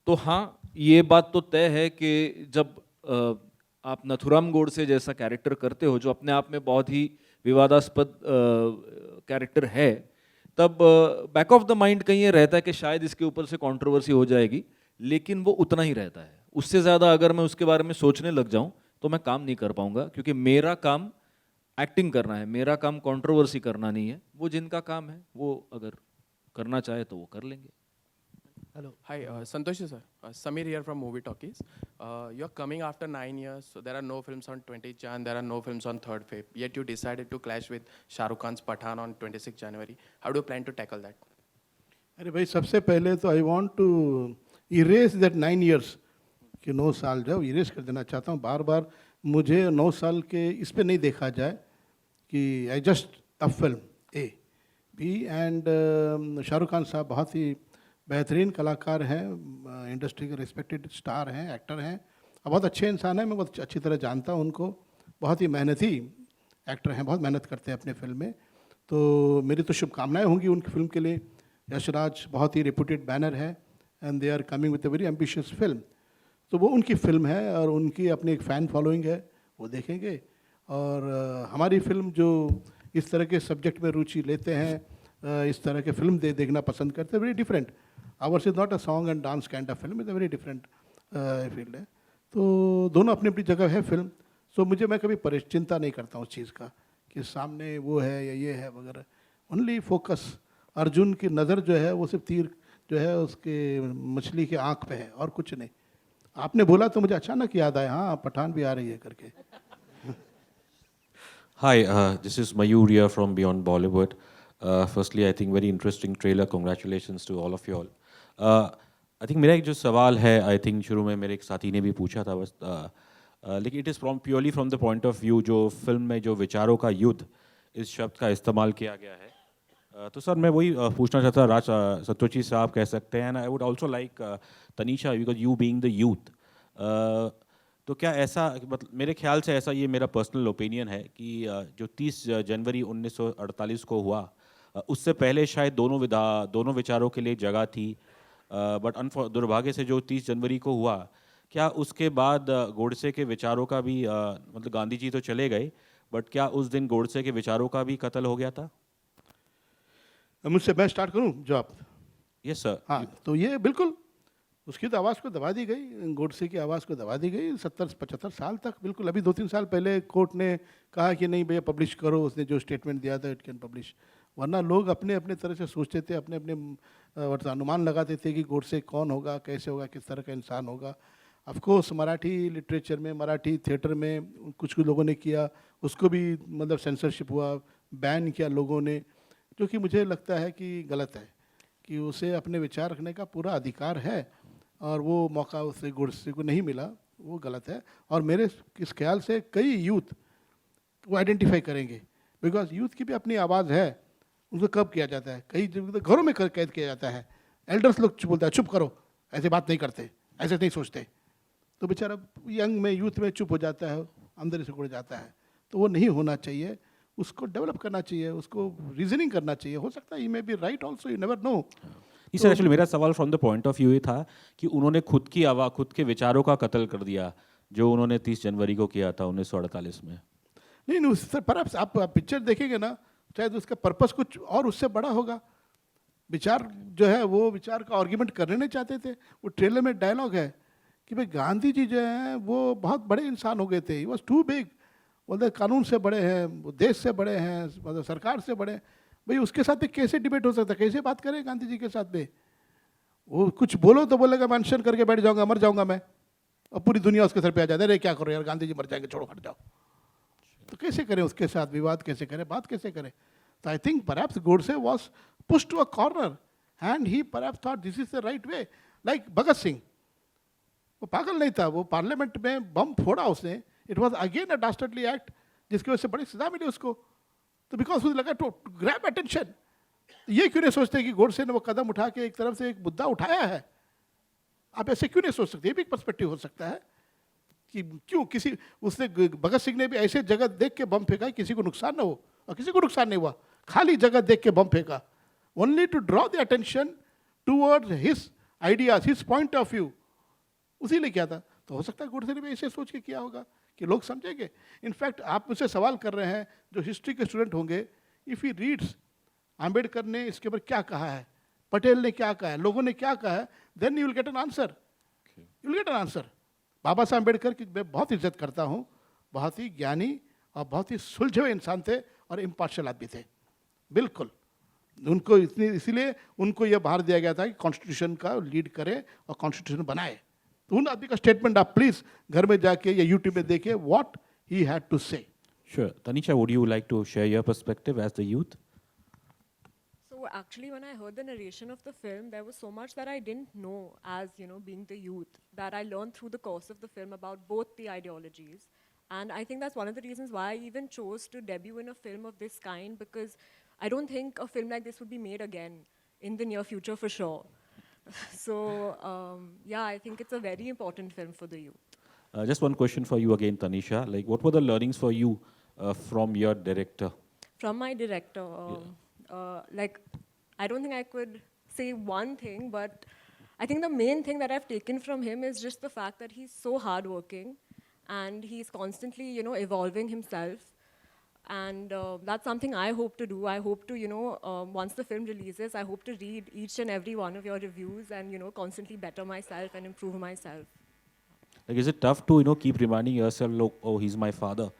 तो हाँ, ये बात तो तय है कि जब आप नथुराम गोडसे जैसा कैरेक्टर करते हो, जो अपने आप में बहुत ही विवादास्पद कैरेक्टर है, तब बैक ऑफ द माइंड कहीं ये रहता है कि शायद इसके ऊपर से कंट्रोवर्सी हो जाएगी, लेकिन वो उतना ही रहता है। उससे ज़्यादा अगर मैं उसके बारे में सोचने लग जाऊं तो मैं काम नहीं कर पाऊंगा, क्योंकि मेरा काम एक्टिंग करना है, मेरा काम कंट्रोवर्सी करना नहीं है। वो जिनका काम है वो अगर करना चाहे तो वो कर लेंगे। Hello. Hi, Santoshi sir. Samir here from Movie Talkies. You're coming after 9 years, so there are no films on 20th Jan, there are no films on 3rd Feb. Yet you decided to clash with Shah Rukh Khan's Pathaan on 26th January. How do you plan to tackle that? अरे भाई, सबसे पहले तो I want to erase that 9 years कि 9 साल जो erase कर देना चाहता हूँ। बार बार मुझे 9 साल के इस पे नहीं देखा जाए कि I just a film A B and Shahrukh Khan साहब बहुत ही बेहतरीन कलाकार हैं, इंडस्ट्री के रिस्पेक्टेड स्टार हैं, एक्टर हैं, और बहुत अच्छे इंसान हैं। मैं बहुत अच्छी तरह जानता हूँ उनको, बहुत ही मेहनती एक्टर हैं, बहुत मेहनत करते हैं अपने फिल्म में। तो मेरी तो शुभकामनाएं होंगी उनकी फिल्म के लिए। यशराज बहुत ही रेपुटेड बैनर है and they are coming with a very ambitious film. तो वो उनकी फिल्म है और उनकी अपनी एक फ़ैन फॉलोइंग है, वो देखेंगे। और हमारी फिल्म जो इस तरह के सब्जेक्ट में रुचि लेते हैं, इस तरह के फिल्म देखना पसंद करते हैं, very different. Hours is not a song and dance kind of film, is a very different field है। तो दोनों अपनी अपनी जगह है फिल्म। सो मैं कभी चिंता नहीं करता हूँ उस चीज़ का कि सामने वो है या ये है वगैरह। ओनली फोकस, अर्जुन की नज़र जो है वो सिर्फ तीर जो है उसके मछली के आँख पे है और कुछ नहीं। आपने बोला तो मुझे अचानक याद आया, हाँ पठान भी आ रही है करके। Hi, this is Mayur here from Beyond Bollywood. Firstly, I think very interesting trailer. Congratulations to all of you all. I think मेरा एक जो सवाल है, I think शुरू में मेरे एक साथी ने भी पूछा था बस, लेकिन it is purely from the point of view जो फिल्म में जो विचारों का युद्ध इस शब्द का इस्तेमाल किया गया है। तो सर मैं वही पूछना चाहता राज सतोची साहब कह सकते हैं, I would also like Tanisha, because you being the youth, तो क्या ऐसा, मतलब मेरे ख्याल से ऐसा, ये मेरा पर्सनल ओपिनियन है कि जो 30 जनवरी 1948 को हुआ, उससे पहले शायद दोनों विचारों के लिए जगह थी, बट दुर्भाग्य से जो 30 जनवरी को हुआ, क्या उसके बाद गोडसे के विचारों का भी मतलब गांधी जी तो चले गए, बट क्या उस दिन गोडसे के विचारों का भी कत्ल हो गया था? मुझसे मैं स्टार्ट करूं जवाब? Yes sir. हाँ, तो ये बिल्कुल उसकी तो आवाज़ को दबा दी गई, गोडसे की आवाज़ को दबा दी गई 70-75 साल तक। बिल्कुल अभी 2-3 साल पहले कोर्ट ने कहा कि नहीं भैया पब्लिश करो, उसने जो स्टेटमेंट दिया था इट कैन पब्लिश, वरना लोग अपने अपने तरह से सोचते थे, अपने अपने अनुमान लगाते थे कि गोडसे कौन होगा, कैसे होगा, किस तरह का इंसान होगा। ऑफकोर्स मराठी लिटरेचर में, मराठी थिएटर में कुछ लोगों ने किया, उसको भी मतलब सेंसरशिप हुआ, बैन किया लोगों ने, जो कि मुझे लगता है कि गलत है, कि उसे अपने विचार रखने का पूरा अधिकार है और वो मौका उसे गोडसे को नहीं मिला, वो गलत है। और मेरे इस ख्याल से कई यूथ वो आइडेंटिफाई करेंगे, बिकॉज यूथ की भी अपनी आवाज़ है, उनको कब किया जाता है, कई घरों में कैद किया जाता है, एल्डर्स लोग बोलता है चुप करो, ऐसे बात नहीं करते, ऐसे नहीं सोचते, तो बेचारा यंग में, यूथ में चुप हो जाता है, अंदर से उड़ जाता है। तो वो नहीं होना चाहिए, उसको डेवलप करना चाहिए, उसको रीजनिंग करना चाहिए। हो सकता है ये may be right also, you never know. Sir actually मेरा सवाल from the point of view ये था कि उन्होंने खुद की आवाज़, खुद के विचारों का कत्ल कर दिया जो उन्होंने 30 जनवरी को किया था 1948 में। नहीं सर, पर आप पिक्चर देखेंगे ना, शायद उसका पर्पस कुछ और उससे बड़ा होगा। विचार जो है वो विचार का आर्ग्यूमेंट करने नहीं चाहते थे। वो ट्रेलर में डायलॉग है कि भाई गांधी जी जो हैं वो बहुत बड़े इंसान हो गए थे, ही वॉज टू बिग, बोलते कानून से बड़े हैं, वो देश से बड़े हैं, मतलब सरकार से बड़े हैं। भाई उसके साथ भी कैसे डिबेट हो सकता है, कैसे बात करें गांधी जी के साथ में? वो कुछ बोलो तो बोलेगा मेंशन करके बैठ जाऊंगा, मर जाऊंगा मैं, और पूरी दुनिया उसके सर पे आ जाती है, अरे क्या करो यार, गांधी जी मर जाएंगे, छोड़ो हट जाओ। तो कैसे करें उसके साथ विवाद, कैसे करें, बात कैसे करें? तो I think perhaps Godse was pushed to a corner and he perhaps thought this is the right way, like Bhagat Singh. वो पागल नहीं था, वो पार्लियामेंट में बम फोड़ा उसने, it was again a dastardly act जिसकी वजह से बड़ी सजा मिली उसको। तो बिकॉज मुझे लगा टू ग्रैब अटेंशन, ये क्यों नहीं सोचते कि गोडसे ने वो कदम उठा के एक तरफ से एक मुद्दा उठाया है? आप ऐसे क्यों नहीं सोच सकते? ये भी एक पर्सपेक्टिव हो सकता है कि क्यों किसी उसने भगत सिंह ने भी ऐसे जगह देख के बम फेंका किसी को नुकसान ना हो, और किसी को नुकसान नहीं हुआ, खाली जगह देख के बम फेंका, only to draw the attention towards his ideas, his point of view, उसी लिए किया था। तो हो सकता है गोडसे ने भी ऐसे सोच के किया होगा कि लोग समझेंगे। इनफैक्ट आप मुझसे सवाल कर रहे हैं जो हिस्ट्री के स्टूडेंट होंगे, इफ़ ही रीड्स आम्बेडकर ने इसके ऊपर क्या कहा है, पटेल ने क्या कहा है, लोगों ने क्या कहा है, then you will get an answer, you will get an answer. Baba Saheb Ambedkar की मैं बहुत इज्जत करता हूँ, बहुत ही ज्ञानी और बहुत ही सुलझे हुए इंसान थे और इम्पार्शियल आदमी थे, बिल्कुल। उनको इसीलिए उनको यह भार दिया गया था कि कॉन्स्टिट्यूशन का लीड करे और कॉन्स्टिट्यूशन बनाए। तो उन आदमी का स्टेटमेंट आप प्लीज घर में जाके या यूट्यूब में देखिए, व्हाट ही हैड टू से। Sure. Tanisha, would you like to share your perspective as the youth? So actually, when I heard the narration of the film, there was so much that I didn't know as, you know, being the youth, that I learned through the course of the film about both the ideologies. And I think that's one of the reasons why I even chose to debut in a film of this kind, because I don't think a film like this would be made again in the near future for sure. So yeah, I think it's a very important film for the youth. Just one question for you again, Tanisha. Like, what were the learnings for you from your director? From my director, like, I don't think I could say one thing, but I think the main thing that I've taken from him is just the fact that he's so hardworking and he's constantly, you know, evolving himself. And that's something I hope to do. I hope to, you know, once the film releases, I hope to read each and every one of your reviews and, you know, constantly better myself and improve myself. Like, is it tough to, you know, keep reminding yourself, look, oh, he's my father,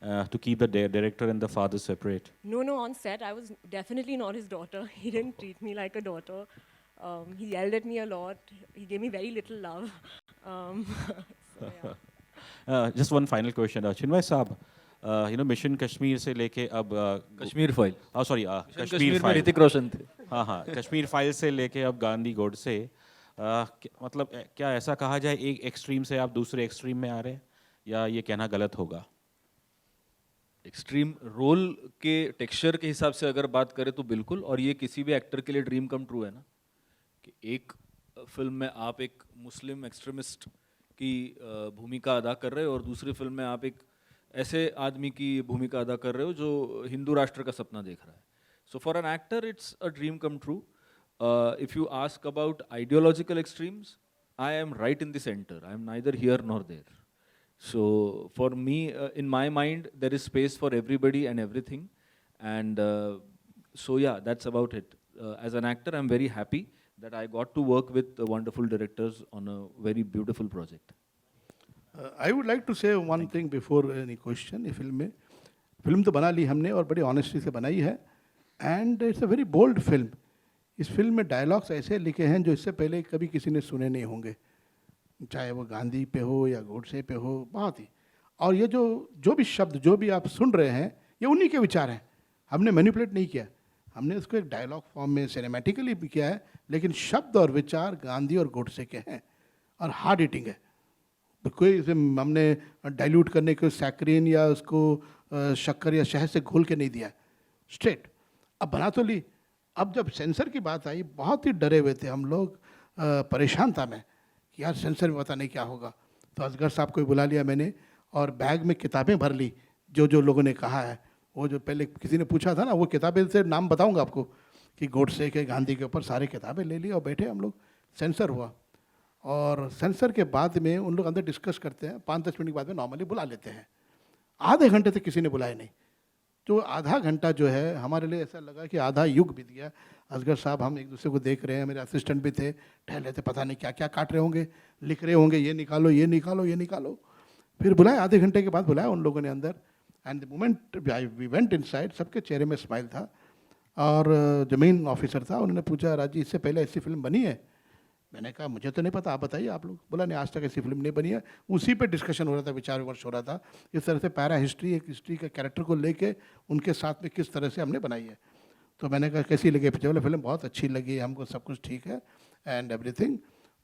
to keep the director and the father separate? No, on set, I was definitely not his daughter. He didn't treat me like a daughter. He yelled at me a lot. He gave me very little love. So, yeah. Just one final question. Chinmay Saab, you know, Mission Kashmir से लेके अब Kashmir file, sorry Kashmir में ऋतिक रोशन थे। हाँ, Kashmir file से लेके अब गांधी गोडसे, मतलब क्या ऐसा कहा जाए एक एक्सट्रीम से आप दूसरे एक्सट्रीम में आ रहे हैं, या ये कहना गलत होगा? एक्सट्रीम रोल के टेक्सचर के हिसाब से अगर बात करें तो बिल्कुल, और ये किसी भी एक्टर के लिए ड्रीम कम ट्रू है ना, कि एक फिल्म में आप एक मुस्लिम एक्सट्रीमिस्ट की भूमिका अदा कर रहे हो और दूसरी फिल्म में आप एक ऐसे आदमी की भूमिका अदा कर रहे हो जो हिंदू राष्ट्र का सपना देख रहा है। So for an actor it's a dream come true. If you ask about ideological extremes, I am right in the centre, I am neither here nor there. So for me, in my mind, there is space for everybody and everything, and so yeah, that's about it. As an actor, I'm very happy that I got to work with wonderful directors on a very beautiful project. I would like to say one thing before any question. Film तो बना ली हमने और बड़ी honesty से बनाई है, and it's a very bold film. इस film में डायलॉग्स ऐसे लिखे हैं जो इससे पहले कभी किसी ने सुने नहीं होंगे, चाहे वो गांधी पे हो या गोडसे पे हो, बहुत ही। और ये जो भी शब्द जो भी आप सुन रहे हैं, ये उन्हीं के विचार हैं, हमने मैनिपुलेट नहीं किया। हमने उसको एक डायलॉग फॉर्म में सिनेमैटिकली भी किया है, लेकिन शब्द और विचार गांधी और गोडसे के हैं और हार्ड हिटिंग है। तो कोई हमने डाइल्यूट करने के सैक्रीन या उसको शक्कर या शहद से घोल के नहीं दिया, स्ट्रेट। अब बना तो ली। अब जब सेंसर की बात आई, बहुत ही डरे हुए थे हम लोग, परेशान था मैं कि यार सेंसर में पता नहीं क्या होगा। तो असगर साहब को बुला लिया मैंने और बैग में किताबें भर ली, जो लोगों ने कहा है। वो जो पहले किसी ने पूछा था ना, वो किताबें से नाम बताऊंगा आपको कि गोडसे के गांधी के ऊपर सारी किताबें ले ली और बैठे हम लोग। सेंसर हुआ और सेंसर के बाद में उन लोग अंदर डिस्कस करते हैं, 5-10 मिनट के बाद में नॉर्मली बुला लेते हैं। आधे घंटे तक किसी ने बुलाया नहीं। तो आधा घंटा जो है हमारे लिए ऐसा लगा कि आधा युग बीत गया। असगर साहब हम एक दूसरे को देख रहे हैं, मेरे असिस्टेंट भी थे, ठहरे थे, पता नहीं क्या क्या काट रहे होंगे, लिख रहे होंगे, ये निकालो ये निकालो ये निकालो। फिर बुलाया, आधे घंटे के बाद बुलाया उन लोगों ने अंदर, and the moment we went inside, सबके चेहरे में स्माइल था। और जो मेन ऑफिसर था उन्होंने पूछा, राजी इससे पहले ऐसी फिल्म बनी है? मैंने कहा मुझे तो नहीं पता, आप बताइए आप लोग। बोला नहीं, आज तक ऐसी फिल्म नहीं बनी है। उसी पे डिस्कशन हो रहा था, विचार विमर्श हो रहा था, इस तरह से पैरा हिस्ट्री, एक हिस्ट्री के कैरेक्टर को लेके उनके साथ में किस तरह से हमने बनाई है। तो मैंने कहा कैसी लगी पिक्चर? बोला फिल्म बहुत अच्छी लगी हमको, सब कुछ ठीक है एंड एवरीथिंग।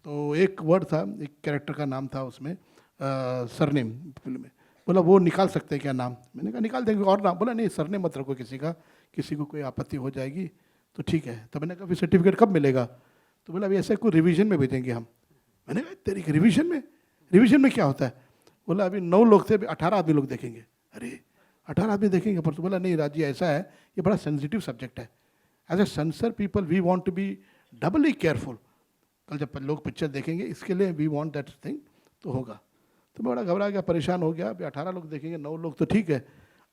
तो एक वर्ड था, एक कैरेक्टर का नाम था उसमें, सरनेम फिल्म में। बोला वो निकाल सकते हैं क्या नाम? मैंने कहा निकाल देंगे, और नाम? बोला नहीं सरनेम मत रखो किसी का, किसी को कोई आपत्ति हो जाएगी तो ठीक है। तो मैंने कहा फिर सर्टिफिकेट कब मिलेगा? तो बोला अभी ऐसे कोई रिवीजन में भेजेंगे हम। मैंने कहा तेरी रिवीजन में? रिवीजन में क्या होता है? बोला अभी 9 लोग थे, 18 आदमी लोग देखेंगे। अरे 18 आदमी देखेंगे पर? तो बोला नहीं राजी ऐसा है, ये बड़ा सेंसिटिव सब्जेक्ट है। As a censor people we want to be doubly careful. कल जब लोग पिक्चर देखेंगे इसके लिए वी वांट दैट थिंग, तो होगा। तो मैं बड़ा घबरा गया, परेशान हो गया। अभी 18 लोग देखेंगे, 9 लोग तो ठीक है,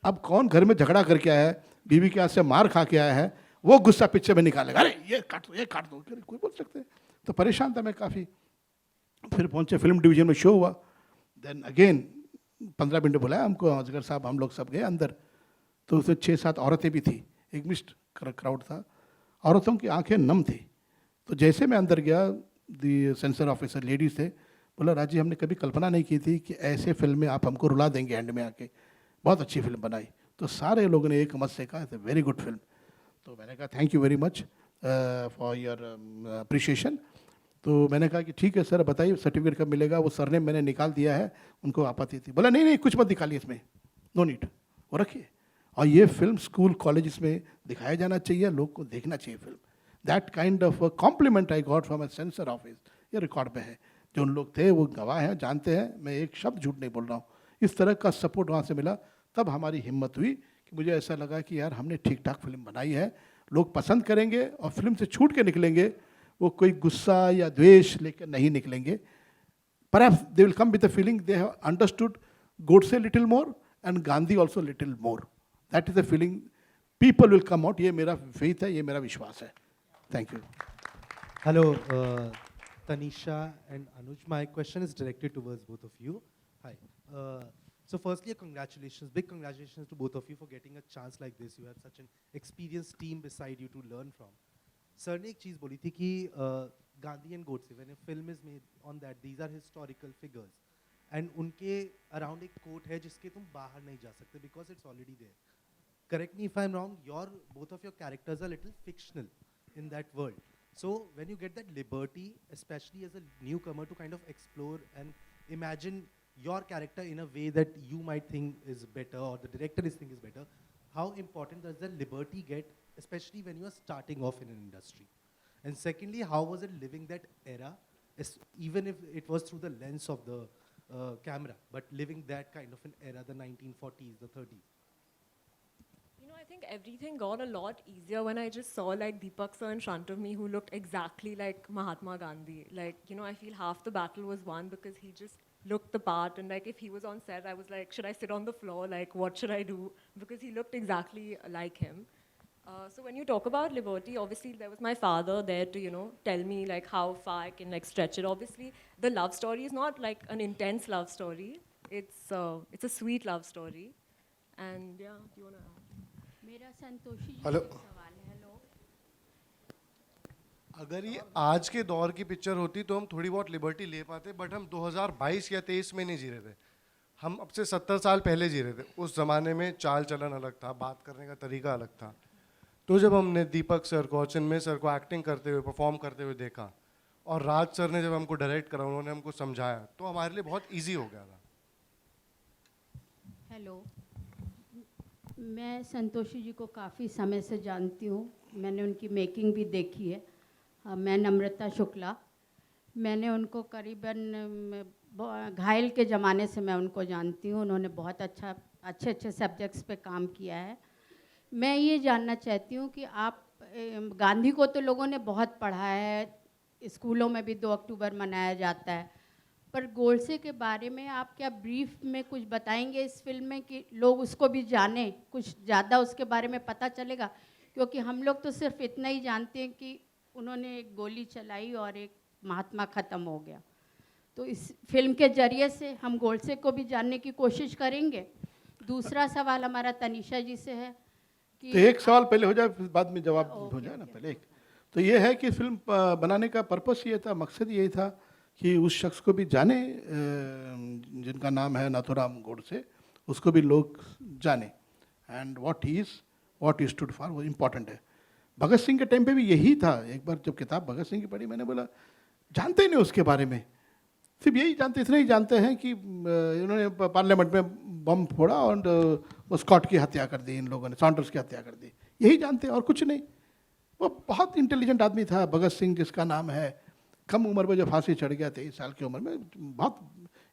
अब कौन घर में झगड़ा करके आया है, बीवी के हाथ से मार खा के आया है, वो गुस्सा पिक्चर में निकालेगा, अरे ये काट दो, ये काट दो, कोई बोल सकते हैं। तो परेशान था मैं काफ़ी। फिर पहुंचे फिल्म डिवीजन में, शो हुआ। देन अगेन 15 मिनट बुलाया हमको, अजगर साहब हम लोग सब गए अंदर। तो उसमें 6-7 औरतें भी थी, एक मिक्स्ड क्राउड था। औरतों की आंखें नम थी। तो जैसे मैं अंदर गया, दी सेंसर ऑफिसर लेडीज थे, बोला राजी हमने कभी कल्पना नहीं की थी कि ऐसे फिल्म में आप हमको रुला देंगे एंड में आके, बहुत अच्छी फिल्म बनाई। तो सारे लोगों ने एक मत से कहा it's a very good film. तो मैंने कहा thank you very much for your appreciation. तो मैंने कहा कि ठीक है सर बताइए सर्टिफिकेट कब मिलेगा? वो सर ने मैंने निकाल दिया है, उनको आपत्ति थी। बोला नहीं नहीं कुछ मत निकालिए इसमें, नो नीड, वो रखिए। और ये फिल्म स्कूल कॉलेज में दिखाया जाना चाहिए, लोग को देखना चाहिए film. That kind of compliment I got from A sensor office, ये रिकॉर्ड पे है। जो उन लोग थे वो गवाह हैं, जानते हैं, मैं एक शब्द झूठ नहीं बोल रहा हूँ। इस तरह का सपोर्ट वहाँ से मिला, तब हमारी हिम्मत हुई कि मुझे ऐसा लगा कि यार हमने ठीक ठाक फिल्म बनाई है, लोग पसंद करेंगे और फिल्म से छूट के निकलेंगे, वो कोई गुस्सा या द्वेष लेकर नहीं निकलेंगे। Perhaps they will come with the feeling they have understood Godse little more and Gandhi also little more. That is the feeling people will come out. ये मेरा faith है, ये मेरा विश्वास है। Thank you. Hello, Tanisha and Anuj. My question is directed towards both of you. Hi. So firstly, congratulations, big congratulations to both of you for getting a chance like this. You have such an experienced team beside you to learn from. Sir ने एक चीज़ बोली थी कि Gandhi and Godse, when a film is made on that, these are historical figures, and उनके around एक quote है जिसके तुम बाहर नहीं जा सकते because it's already there. Correct me if I'm wrong. Both of your characters are little fictional in that world. So when you get that liberty, especially as a newcomer, to kind of explore and imagine your character in a way that you might think is better or the director is think is better, how important does that liberty get, especially when you are starting off in an industry? And secondly, how was it living that era, even if it was through the lens of the camera, but living that kind of an era, the 1940s, the 30s? You know, I think everything got a lot easier when I just saw like Deepak sir in front of me who looked exactly like Mahatma Gandhi. Like, you know, I feel half the battle was won because he just looked the part, and like if he was on set, I was like, should I sit on the floor? Like, what should I do? Because he looked exactly like him. So when you talk about liberty, obviously there was my father there to, you know, tell me like how far I can like stretch it. Obviously, the love story is not like an intense love story. It's a sweet love story. And yeah, do you wanna add? मेरा संतोषी जी hello. से सवाल है। Hello. अगर ये आज के दौर की पिक्चर होती तो हम थोड़ी बहुत लिबर्टी ले पाते, बट हम 2022 या 23 में नहीं जी रहे थे, हम अब से 70 साल पहले जी रहे थे। उस ज़माने में चाल चलन अलग था, बात करने का तरीका अलग था। तो जब हमने दीपक सर को, चिन्मय सर को एक्टिंग करते हुए, परफॉर्म करते हुए देखा, और राज सर ने जब हमको डायरेक्ट करा, उन्होंने हमको समझाया, तो हमारे लिए बहुत ईजी हो गया था। हेलो, मैं संतोषी जी को काफ़ी समय से जानती हूँ, मैंने उनकी मेकिंग भी देखी है। मैं नम्रता शुक्ला, मैंने उनको करीबन घायल के ज़माने से मैं उनको जानती हूँ। उन्होंने बहुत अच्छे सब्जेक्ट्स पे काम किया है। मैं ये जानना चाहती हूँ कि आप गांधी को तो लोगों ने बहुत पढ़ा है, स्कूलों में भी 2 अक्टूबर मनाया जाता है, पर गोडसे के बारे में आप क्या ब्रीफ में कुछ बताएंगे इस फिल्म में कि लोग उसको भी जानें, कुछ ज़्यादा उसके बारे में पता चलेगा? क्योंकि हम लोग तो सिर्फ इतना ही जानते हैं कि उन्होंने एक गोली चलाई और एक महात्मा ख़त्म हो गया। तो इस फिल्म के ज़रिए से हम गोडसे को भी जानने की कोशिश करेंगे। दूसरा सवाल हमारा तनीषा जी से है कि तो एक सवाल पहले हो जाए, फिर बाद में जवाब हो जाए ना। पहले एक तो ये है कि फिल्म बनाने का पर्पस ये था, मकसद यही था कि उस शख्स को भी जाने जिनका नाम है नाथूराम गोडसे, उसको भी लोग जाने, and what he stood for वो इम्पॉर्टेंट है। भगत सिंह के टाइम पे भी यही था। एक बार जब किताब भगत सिंह की पढ़ी, मैंने बोला जानते ही नहीं उसके बारे में, सिर्फ यही जानते, इतने ही जानते हैं कि इन्होंने पार्लियामेंट में बम फोड़ा और वो स्कॉट की हत्या कर दी, इन लोगों ने सॉन्डर्स की हत्या कर दी, यही जानते हैं और कुछ नहीं। वो बहुत इंटेलिजेंट आदमी था भगत सिंह जिसका नाम है, कम उम्र में जो फांसी चढ़ गया 23 साल की उम्र में, बहुत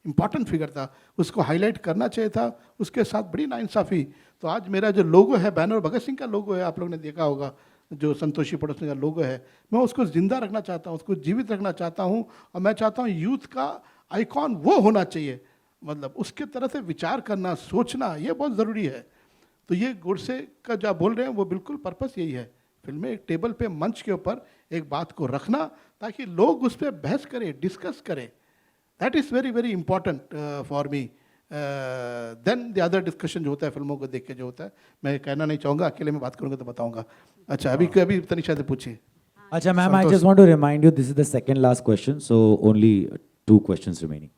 इंपॉर्टेंट फिगर था, उसको हाईलाइट करना चाहिए था, उसके साथ बड़ी नाइंसाफ़ी। तो आज मेरा जो लोगो है, बैनर भगत सिंह का लोगो है, आप लोगों ने देखा होगा, जो संतोषी पड़ोसी का लोगो है, मैं उसको ज़िंदा रखना चाहता हूँ, उसको जीवित रखना चाहता हूँ, और मैं चाहता हूँ यूथ का आइकॉन वो होना चाहिए, मतलब उसके तरह से विचार करना, सोचना, ये बहुत ज़रूरी है। तो ये गोडसे का जो आप बोल रहे हैं वो बिल्कुल पर्पस यही है, फिल्म में एक टेबल पे, मंच के ऊपर एक बात को रखना ताकि लोग उस पर बहस करें, डिस्कस करें। That is very very important for me then the other discussion जो होता है फिल्मों को देख के जो होता है। मैं कहना नहीं चाहूँगा, अकेले में बात करूँगा तो बताऊँगा। अच्छा, अभी तनिषा से पूछिए। अच्छा ma'am, I just want to remind you this is the second last question, so only 2 questions remaining.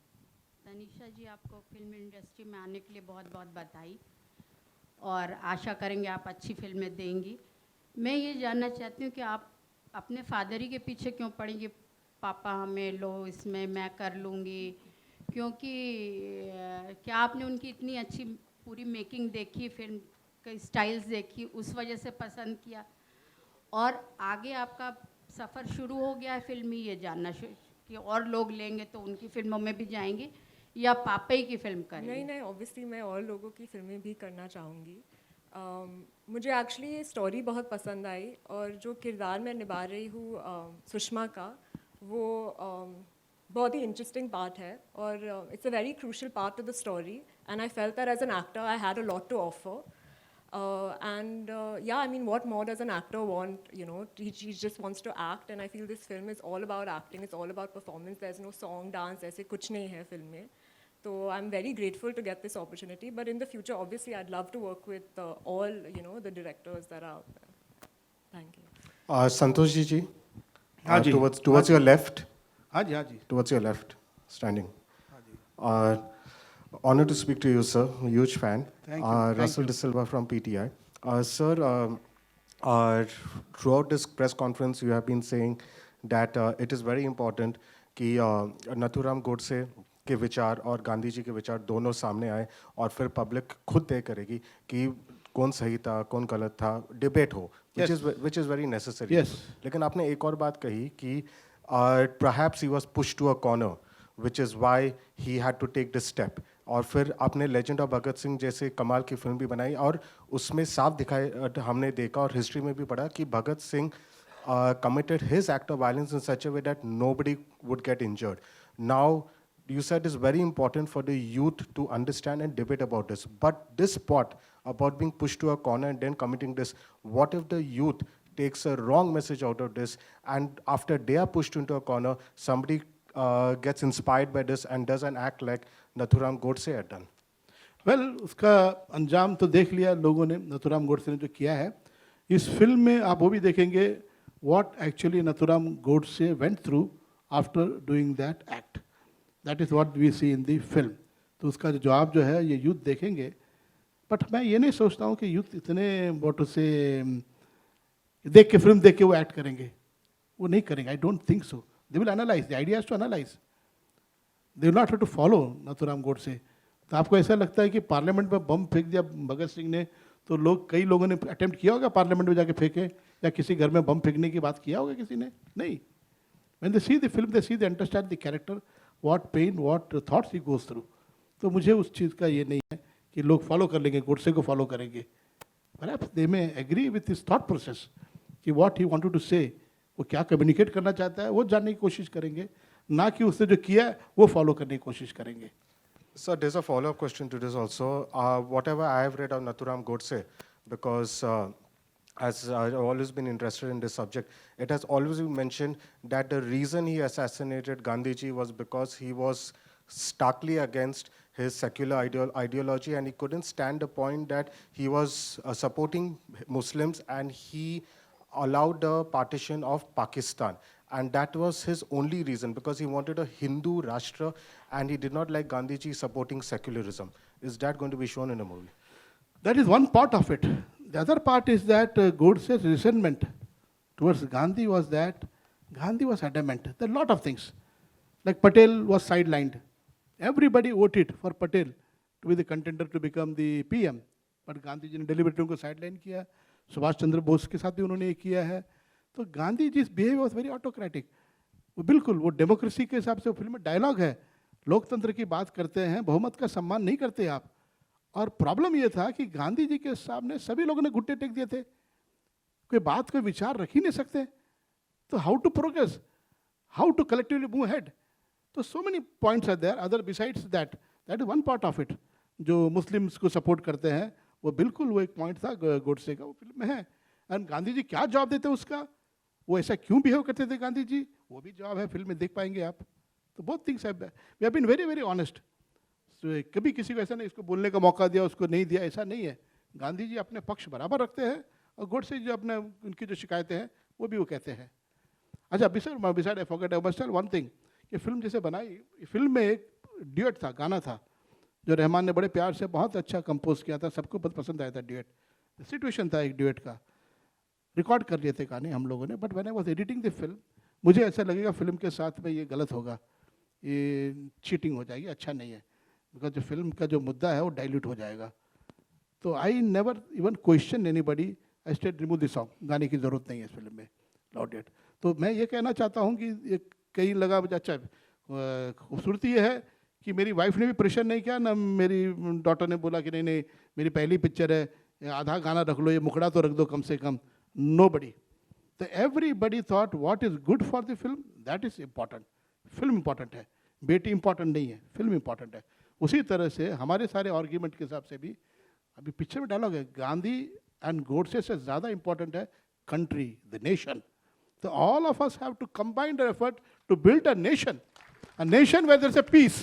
Tanisha ji, आपको फिल्म इंडस्ट्री में आने के लिए बहुत बहुत बधाई, और आशा करेंगे आप अच्छी फिल्में देंगी। मैं ये जानना चाहती हूँ कि आप अपने फादर ही के पीछे क्यों पड़ेंगे, पापा हमें लो इसमें मैं कर लूँगी, क्योंकि क्या आपने उनकी इतनी अच्छी पूरी मेकिंग देखी, फिल्म के स्टाइल्स देखी, उस वजह से पसंद किया, और आगे आपका सफ़र शुरू हो गया है फिल्मी, ये जानना कि और लोग लेंगे तो उनकी फिल्मों में भी जाएंगे या पापा ही की फिल्म करेंगे? नहीं नहीं, ऑब्वियसली मैं और लोगों की फिल्में भी करना चाहूँगी। मुझे एक्चुअली ये स्टोरी बहुत पसंद आई, और जो किरदार मैं निभा रही हूँ सुषमा का, वो बहुत ही इंटरेस्टिंग पार्ट है, और it's a very crucial part to the story, and I felt that as an actor I had a lot to offer. Yeah, I mean, what more does an actor want? You know, he just wants to act, and I feel this film is all about acting. It's all about performance. There's no song, dance, ऐसे कुछ नहीं है film में. So I'm very grateful to get this opportunity. But in the future, obviously, I'd love to work with all, you know, the directors that are out there. Thank you. Santosh ji, हाँ जी, towards your left. हाँ जी, हाँ जी. Towards your left, standing. Honor to speak to you, sir. Huge fan. Thank you. Russell De Silva from PTI. Sir, throughout this press conference, you have been saying that it is very important कि नथुराम गोडसे के विचार और गांधी जी के विचार दोनों सामने आए, और फिर पब्लिक खुद तय करेगी कि कौन सही था, कौन गलत था, डिबेट हो, which is very necessary. Yes. लेकिन आपने एक और बात कही कि perhaps he was pushed to a corner, which is why he had to take this step. और फिर आपने लेजेंड ऑफ भगत सिंह जैसे कमाल की फिल्म भी बनाई, और उसमें साफ दिखाए, हमने देखा और हिस्ट्री में भी पढ़ा कि Bhagat Singh committed his act of violence in such a way that nobody would get injured. Now, you said it's very important for the youth to understand and debate about this. But this part about being pushed to a corner and then committing this, what if the youth takes a wrong message out of this, and after they are pushed into a corner, somebody gets inspired by this and does an act like Nathuram Godse had done? Well, उसका अंजाम तो देख लिया लोगों ने, नथुराम गोडसे ने जो किया है। इस फिल्म में आप वो भी देखेंगे what actually Nathuram Godse went through after doing that act. That is what we see in the film. तो उसका जो जवाब जो है ये यूथ देखेंगे। बट मैं ये नहीं सोचता हूँ कि यूथ इतने वोटों से देख के फिल्म देख के वो एक्ट करेंगे, वो नहीं करेंगे। I don't think so. They will analyse, the idea is to analyse, they will not have to follow Nathuram Godse. तो आपको ऐसा लगता है कि पार्लियामेंट में बम फेंक दिया भगत सिंह ने, तो कई लोगों ने अटेम्प्ट किया होगा पार्लियामेंट में जाके फेंके, या किसी घर में बम फेंकने की बात किया होगा किसी ने? नहीं। When they see the film, they see they understand the character, what pain, what thoughts he goes through. तो मुझे उस चीज़ का ये नहीं है कि लोग फॉलो कर लेंगे, गोडसे को फॉलो करेंगे। Perhaps they may agree with his thought process कि what he wanted to say, वो क्या कम्युनिकेट करना चाहता है वो जानने की कोशिश करेंगे, ना कि उसने जो किया है वो फॉलो करने की कोशिश करेंगे। So there's a follow-up question to this also. Whatever I have read of Nathuram Godse, because as I've always been interested in this subject, it has always been mentioned that the reason he assassinated Gandhiji was because he was starkly against his secular ideology, and he couldn't stand the point that he was supporting Muslims, and he allowed the partition of Pakistan. And that was his only reason, because he wanted a Hindu Rashtra, and he did not like Gandhiji supporting secularism. Is that going to be shown in a movie? That is one part of it. The other part is that Godse's resentment towards Gandhi was that Gandhi was adamant. There are a lot of things. Like Patel was sidelined. Everybody voted for Patel to be the contender to become the PM. But Gandhi ji ने deliberately उनको sideline किया. सुभाष चंद्र बोस के साथ भी उन्होंने ये किया है. तो Gandhi ji behavior was very autocratic. वो बिल्कुल वो डेमोक्रेसी के हिसाब से फिल्म में डायलॉग है, लोकतंत्र की बात करते हैं, बहुमत का सम्मान नहीं करते आप. और प्रॉब्लम ये था कि गांधी जी के सामने सभी लोगों ने घुट्टे टेक दिए थे, कोई बात कोई विचार रख ही नहीं सकते. तो how to progress, how to collectively move ahead. तो so many points are there other besides that. That is one part of it. जो मुस्लिम्स को सपोर्ट करते हैं वो बिल्कुल वो एक पॉइंट था गोडसे का, वो फिल्म में है. एंड गांधी जी क्या जवाब देते उसका, वो ऐसा क्यों बिहेव करते थे गांधी जी, वो भी जवाब है, फिल्म में देख पाएंगे आप. तो बहुत things we have been very very honest. कभी किसी को ऐसा नहीं इसको बोलने का मौका दिया उसको नहीं दिया, ऐसा नहीं है. गांधी जी अपने पक्ष बराबर रखते हैं और गोडसे जो अपने उनकी जो शिकायतें हैं वो भी वो कहते हैं. अच्छा beside I forget I must tell one thing, ये फिल्म जैसे बनाई, फिल्म में एक ड्यूएट था, गाना था जो रहमान ने बड़े प्यार से बहुत अच्छा कंपोज किया था, सबको बहुत पसंद आया था. ड्यूएट सिचुएशन था एक ड्यूएट का, रिकॉर्ड कर लिए थे गाने हम लोगों ने. But when I was editing the film मुझे ऐसा लगेगा फिल्म के साथ में ये गलत होगा, ये चीटिंग हो जाएगी, अच्छा नहीं है. बिकॉज जो फिल्म का जो मुद्दा है वो डाइल्यूट हो जाएगा. तो I never even question anybody, I state remove this song, गाने की ज़रूरत नहीं है इस फिल्म में, लॉर्ड डेट. तो मैं ये कहना चाहता हूँ कि ये कहीं लगा मुझे अच्छा. खूबसूरती ये है कि मेरी वाइफ ने भी प्रेशर नहीं किया ना, मेरी डॉटर ने बोला कि नहीं नहीं मेरी पहली पिक्चर है, आधा गाना रख लो, ये मुखड़ा तो रख दो कम से कम. नोबडी. तो everybody thought what is good for the film, that is important. Film important है, बेटी इम्पॉर्टेंट नहीं है, फिल्म इम्पॉर्टेंट है. उसी तरह से हमारे सारे आर्ग्यूमेंट के हिसाब से भी अभी पिक्चर में डायलॉग है, गांधी एंड गोडसे से ज़्यादा इम्पॉर्टेंट है country, the nation. So all of us have to combine their effort to build a nation where there's a peace,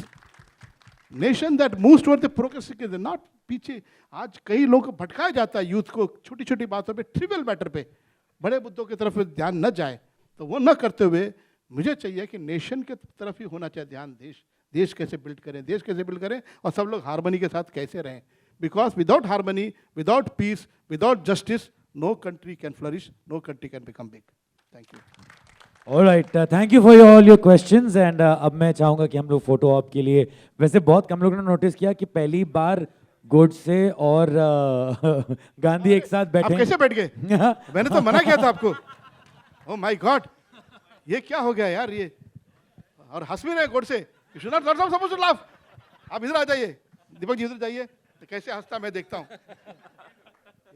nation that moves toward the progress, not पीछे. आज कई लोगों को भटकाया जाता है यूथ को छोटी छोटी बातों पे, ट्रिवियल मैटर पे, बड़े मुद्दों की तरफ ध्यान न जाए. तो वो न करते हुए मुझे चाहिए कि नेशन के तरफ ही होना चाहिए ध्यान. देश कैसे बिल्ड करें, देश कैसे बिल्ड करें और सब लोग हारमोनी के साथ कैसे रहें. Because without harmony, without peace, without justice, no country can flourish, no country can become big. Thank you. All right, thank you for all your questions and अब मैं चाहूँगा कि हम लोग फोटो ऑप के लिए, वैसे बहुत कम लोगों ने नोटिस किया कि पहली बार गोडसे और गांधी एक साथ बैठे. आप कैसे बैठ गए? मैंने तो मना किया था आपको. Oh my God, ये क्या हो गया यार ये, और हंस भी रहे Godse. You should not supposed to laugh. आप इधर आ जाइए, दीपक जी इधर जाइए. तो कैसे हंसता मैं देखता हूँ.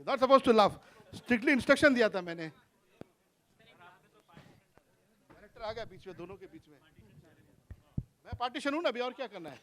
Not supposed to laugh. Strictly instruction दिया था मैंने. आ गया बीच में, दोनों के बीच में. मैं पार्टीशन हूं ना अभी, और क्या करना है.